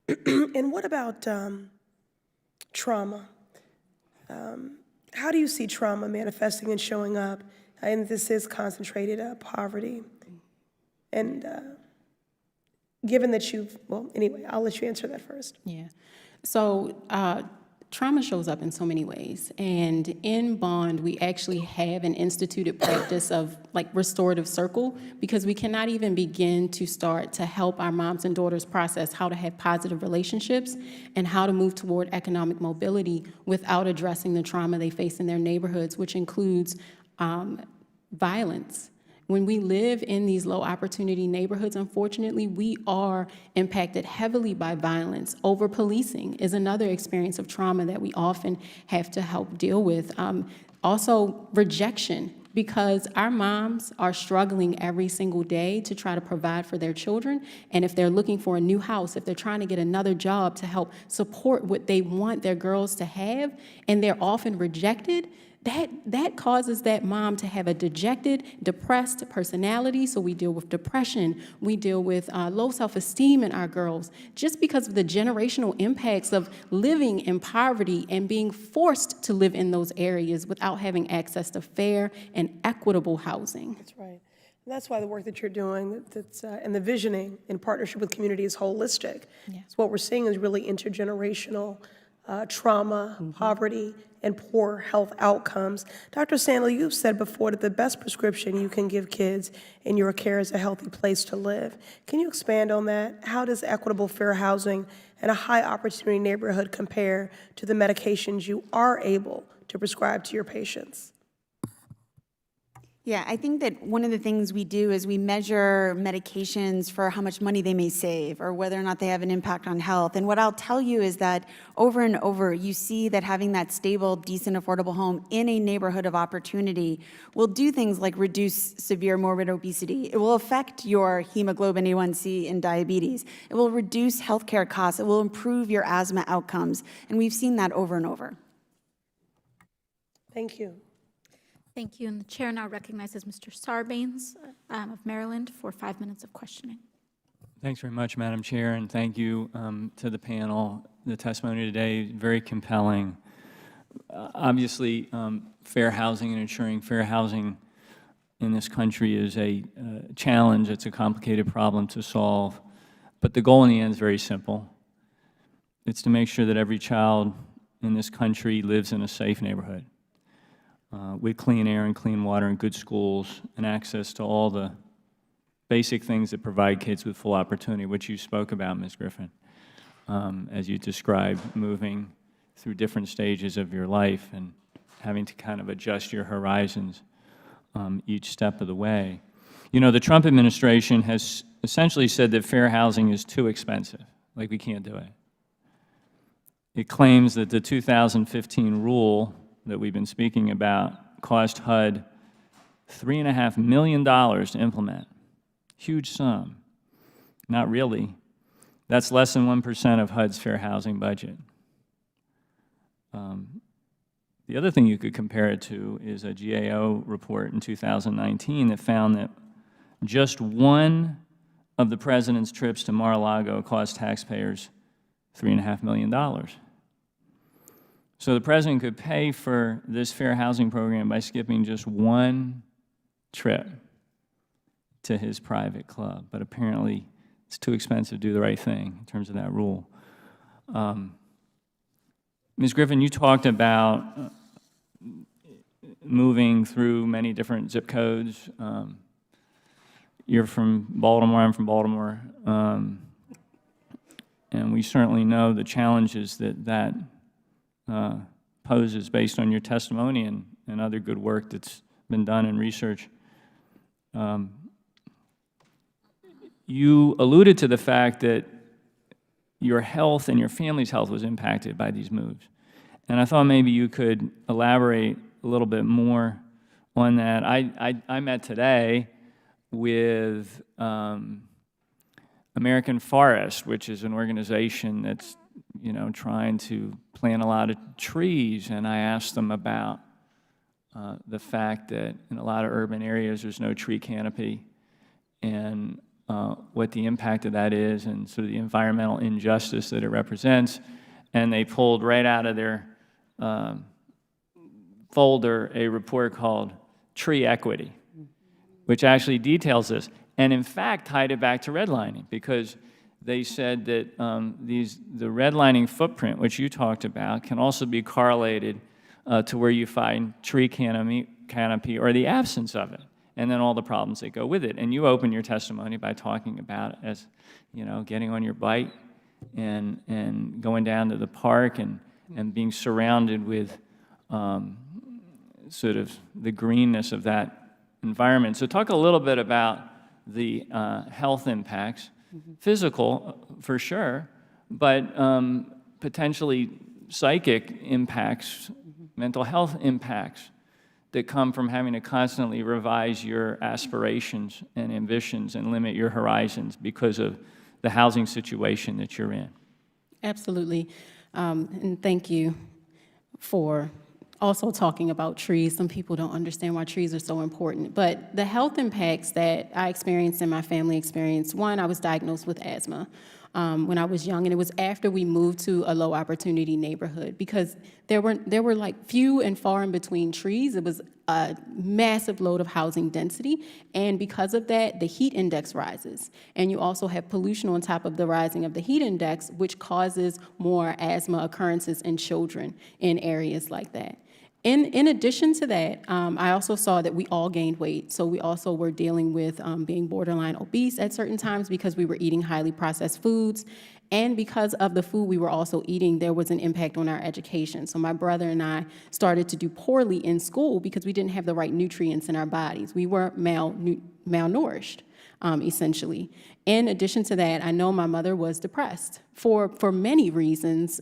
Okay. And what about trauma? How do you see trauma manifesting and showing up? And this is concentrated poverty. And given that well, anyway, I'll let you answer that first. Yeah. So trauma shows up in so many ways. And in Bond, we actually have an instituted practice of like restorative circle, because we cannot even begin to start to help our moms and daughters process how to have positive relationships and how to move toward economic mobility without addressing the trauma they face in their neighborhoods, which includes violence. When we live in these low opportunity neighborhoods, unfortunately, we are impacted heavily by violence. Over policing is another experience of trauma that we often have to help deal with. Also, rejection, because our moms are struggling every single day to try to provide for their children. And if they're looking for a new house, if they're trying to get another job to help support what they want their girls to have, and they're often rejected, that causes that mom to have a dejected, depressed personality. So we deal with depression, we deal with low self-esteem in our girls, just because of the generational impacts of living in poverty and being forced to live in those areas without having access to fair and equitable housing. That's right. And that's why the work that you're doing, and the visioning in partnership with community is holistic. Yeah. So what we're seeing is really intergenerational trauma, poverty, and poor health outcomes. Dr. Sandler, you've said before that the best prescription you can give kids in your care is a healthy place to live. Can you expand on that? How does equitable, fair housing and a high opportunity neighborhood compare to the medications you are able to prescribe to your patients? Yeah, I think that one of the things we do is we measure medications for how much money they may save or whether or not they have an impact on health. And what I'll tell you is that over and over, you see that having that stable, decent, affordable home in a neighborhood of opportunity will do things like reduce severe morbid obesity. It will affect your hemoglobin A1C and diabetes. It will reduce healthcare costs. It will improve your asthma outcomes. And we've seen that over and over. Thank you. Thank you. And the chair now recognizes Mr. Sarbanes of Maryland for 5 minutes of questioning. Thanks very much, Madam Chair, and thank you to the panel. The testimony today is very compelling. Obviously, fair housing and ensuring fair housing in this country is a challenge. It's a complicated problem to solve, but the goal in the end is very simple. It's to make sure that every child in this country lives in a safe neighborhood. With clean air and clean water and good schools and access to all the basic things that provide kids with full opportunity, which you spoke about, Ms. Griffin, as you described moving through different stages of your life and having to kind of adjust your horizons each step of the way. You know, the Trump administration has essentially said that fair housing is too expensive, like we can't do it. It claims that the 2015 rule that we've been speaking about cost HUD $3.5 million to implement. Huge sum. Not really. That's less than 1% of HUD's fair housing budget. The other thing you could compare it to is a GAO report in 2019 that found that just one of the president's trips to Mar-a-Lago cost taxpayers $3.5 million. So the president could pay for this fair housing program by skipping just one trip to his private club. But apparently, it's too expensive to do the right thing in terms of that rule. Ms. Griffin, you talked about moving through many different zip codes. You're from Baltimore, I'm from Baltimore, and we certainly know the challenges that poses based on your testimony and other good work that's been done in research. You alluded to the fact that your health and your family's health was impacted by these moves. And I thought maybe you could elaborate a little bit more on that. I met today with American Forest, which is an organization that's, you know, trying to plant a lot of trees, and I asked them about the fact that in a lot of urban areas there's no tree canopy, and what the impact of that is, and sort of the environmental injustice that it represents. And they pulled right out of their folder a report called Tree Equity, which actually details this, and in fact tied it back to redlining, because they said that the redlining footprint, which you talked about, can also be correlated to where you find tree canopy or the absence of it, and then all the problems that go with it. And you open your testimony by talking about, as you know, getting on your bike and going down to the park and being surrounded with sort of the greenness of that environment. So talk a little bit about the health impacts, physical for sure, but potentially psychic impacts, mental health impacts that come from having to constantly revise your aspirations and ambitions and limit your horizons because of the housing situation that you're in. Absolutely. And thank you for also talking about trees. Some people don't understand why trees are so important. But the health impacts that I experienced and my family experienced, one, I was diagnosed with asthma when I was young, and it was after we moved to a low opportunity neighborhood, because there were like few and far in between trees. It was a massive load of housing density, and because of that, the heat index rises. And you also have pollution on top of the rising of the heat index, which causes more asthma occurrences in children in areas like that. In addition to that, I also saw that we all gained weight. So we also were dealing with being borderline obese at certain times because we were eating highly processed foods. And because of the food we were also eating, there was an impact on our education. So my brother and I started to do poorly in school because we didn't have the right nutrients in our bodies. We were malnourished, essentially. In addition to that, I know my mother was depressed for many reasons.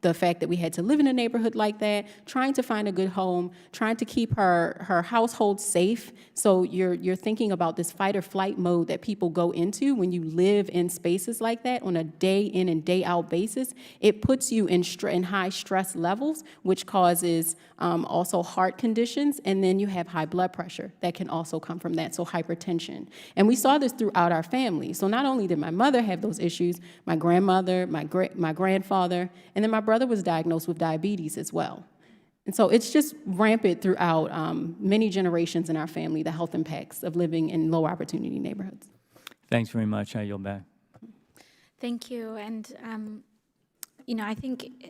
The fact that we had to live in a neighborhood like that, trying to find a good home, trying to keep her household safe. So you're thinking about this fight or flight mode that people go into when you live in spaces like that on a day in and day out basis. It puts you in high stress levels, which causes also heart conditions, and then you have high blood pressure that can also come from that, so hypertension. And we saw this throughout our family. So not only did my mother have those issues, my grandmother, my grandfather, and then my brother was diagnosed with diabetes as well. And so it's just rampant throughout many generations in our family, the health impacts of living in low opportunity neighborhoods. Thanks very much. I yield back. Thank you. And, I think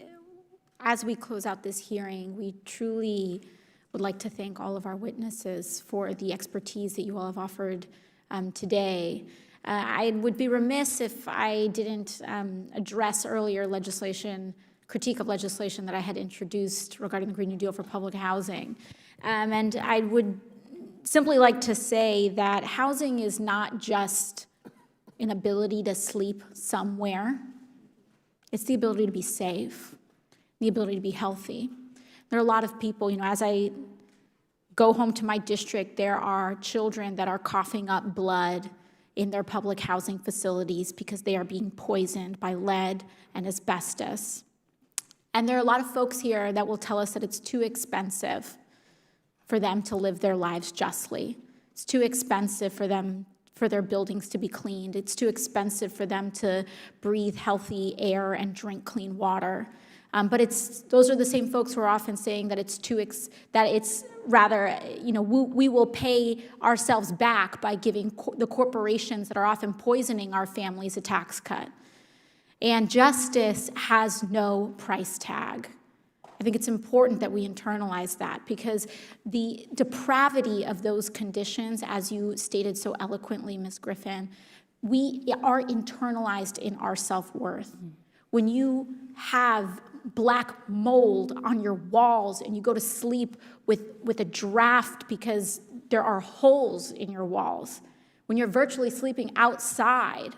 as we close out this hearing, we truly would like to thank all of our witnesses for the expertise that you all have offered today. I would be remiss if I didn't address earlier critique of legislation that I had introduced regarding the Green New Deal for public housing. And I would simply like to say that housing is not just an ability to sleep somewhere. It's the ability to be safe, the ability to be healthy. There are a lot of people, as I go home to my district, there are children that are coughing up blood in their public housing facilities because they are being poisoned by lead and asbestos. And there are a lot of folks here that will tell us that it's too expensive for them to live their lives justly. It's too expensive for their buildings to be cleaned. It's too expensive for them to breathe healthy air and drink clean water. But those are the same folks who are often saying that we will pay ourselves back by giving the corporations that are often poisoning our families a tax cut. And justice has no price tag. I think it's important that we internalize that, because the depravity of those conditions, as you stated so eloquently, Ms. Griffin, we are internalized in our self-worth. When you have black mold on your walls and you go to sleep with a draft because there are holes in your walls, when you're virtually sleeping outside,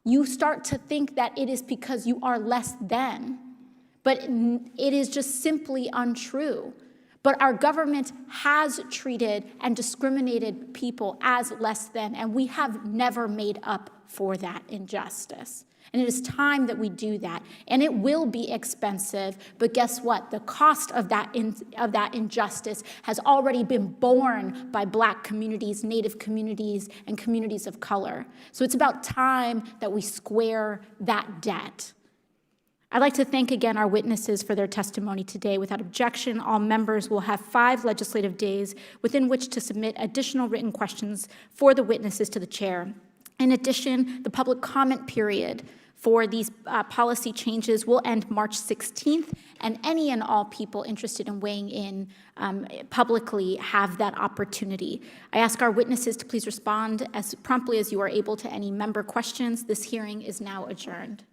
you start to think that it is because you are less than. But it is just simply untrue. But our government has treated and discriminated people as less than, and we have never made up for that injustice. And it is time that we do that. And it will be expensive, but guess what? The cost of that injustice has already been borne by Black communities, Native communities, and communities of color. So it's about time that we square that debt. I'd like to thank again our witnesses for their testimony today. Without objection, all members will have 5 legislative days within which to submit additional written questions for the witnesses to the chair. In addition, the public comment period for these policy changes will end March 16th, and any and all people interested in weighing in publicly have that opportunity. I ask our witnesses to please respond as promptly as you are able to any member questions. This hearing is now adjourned.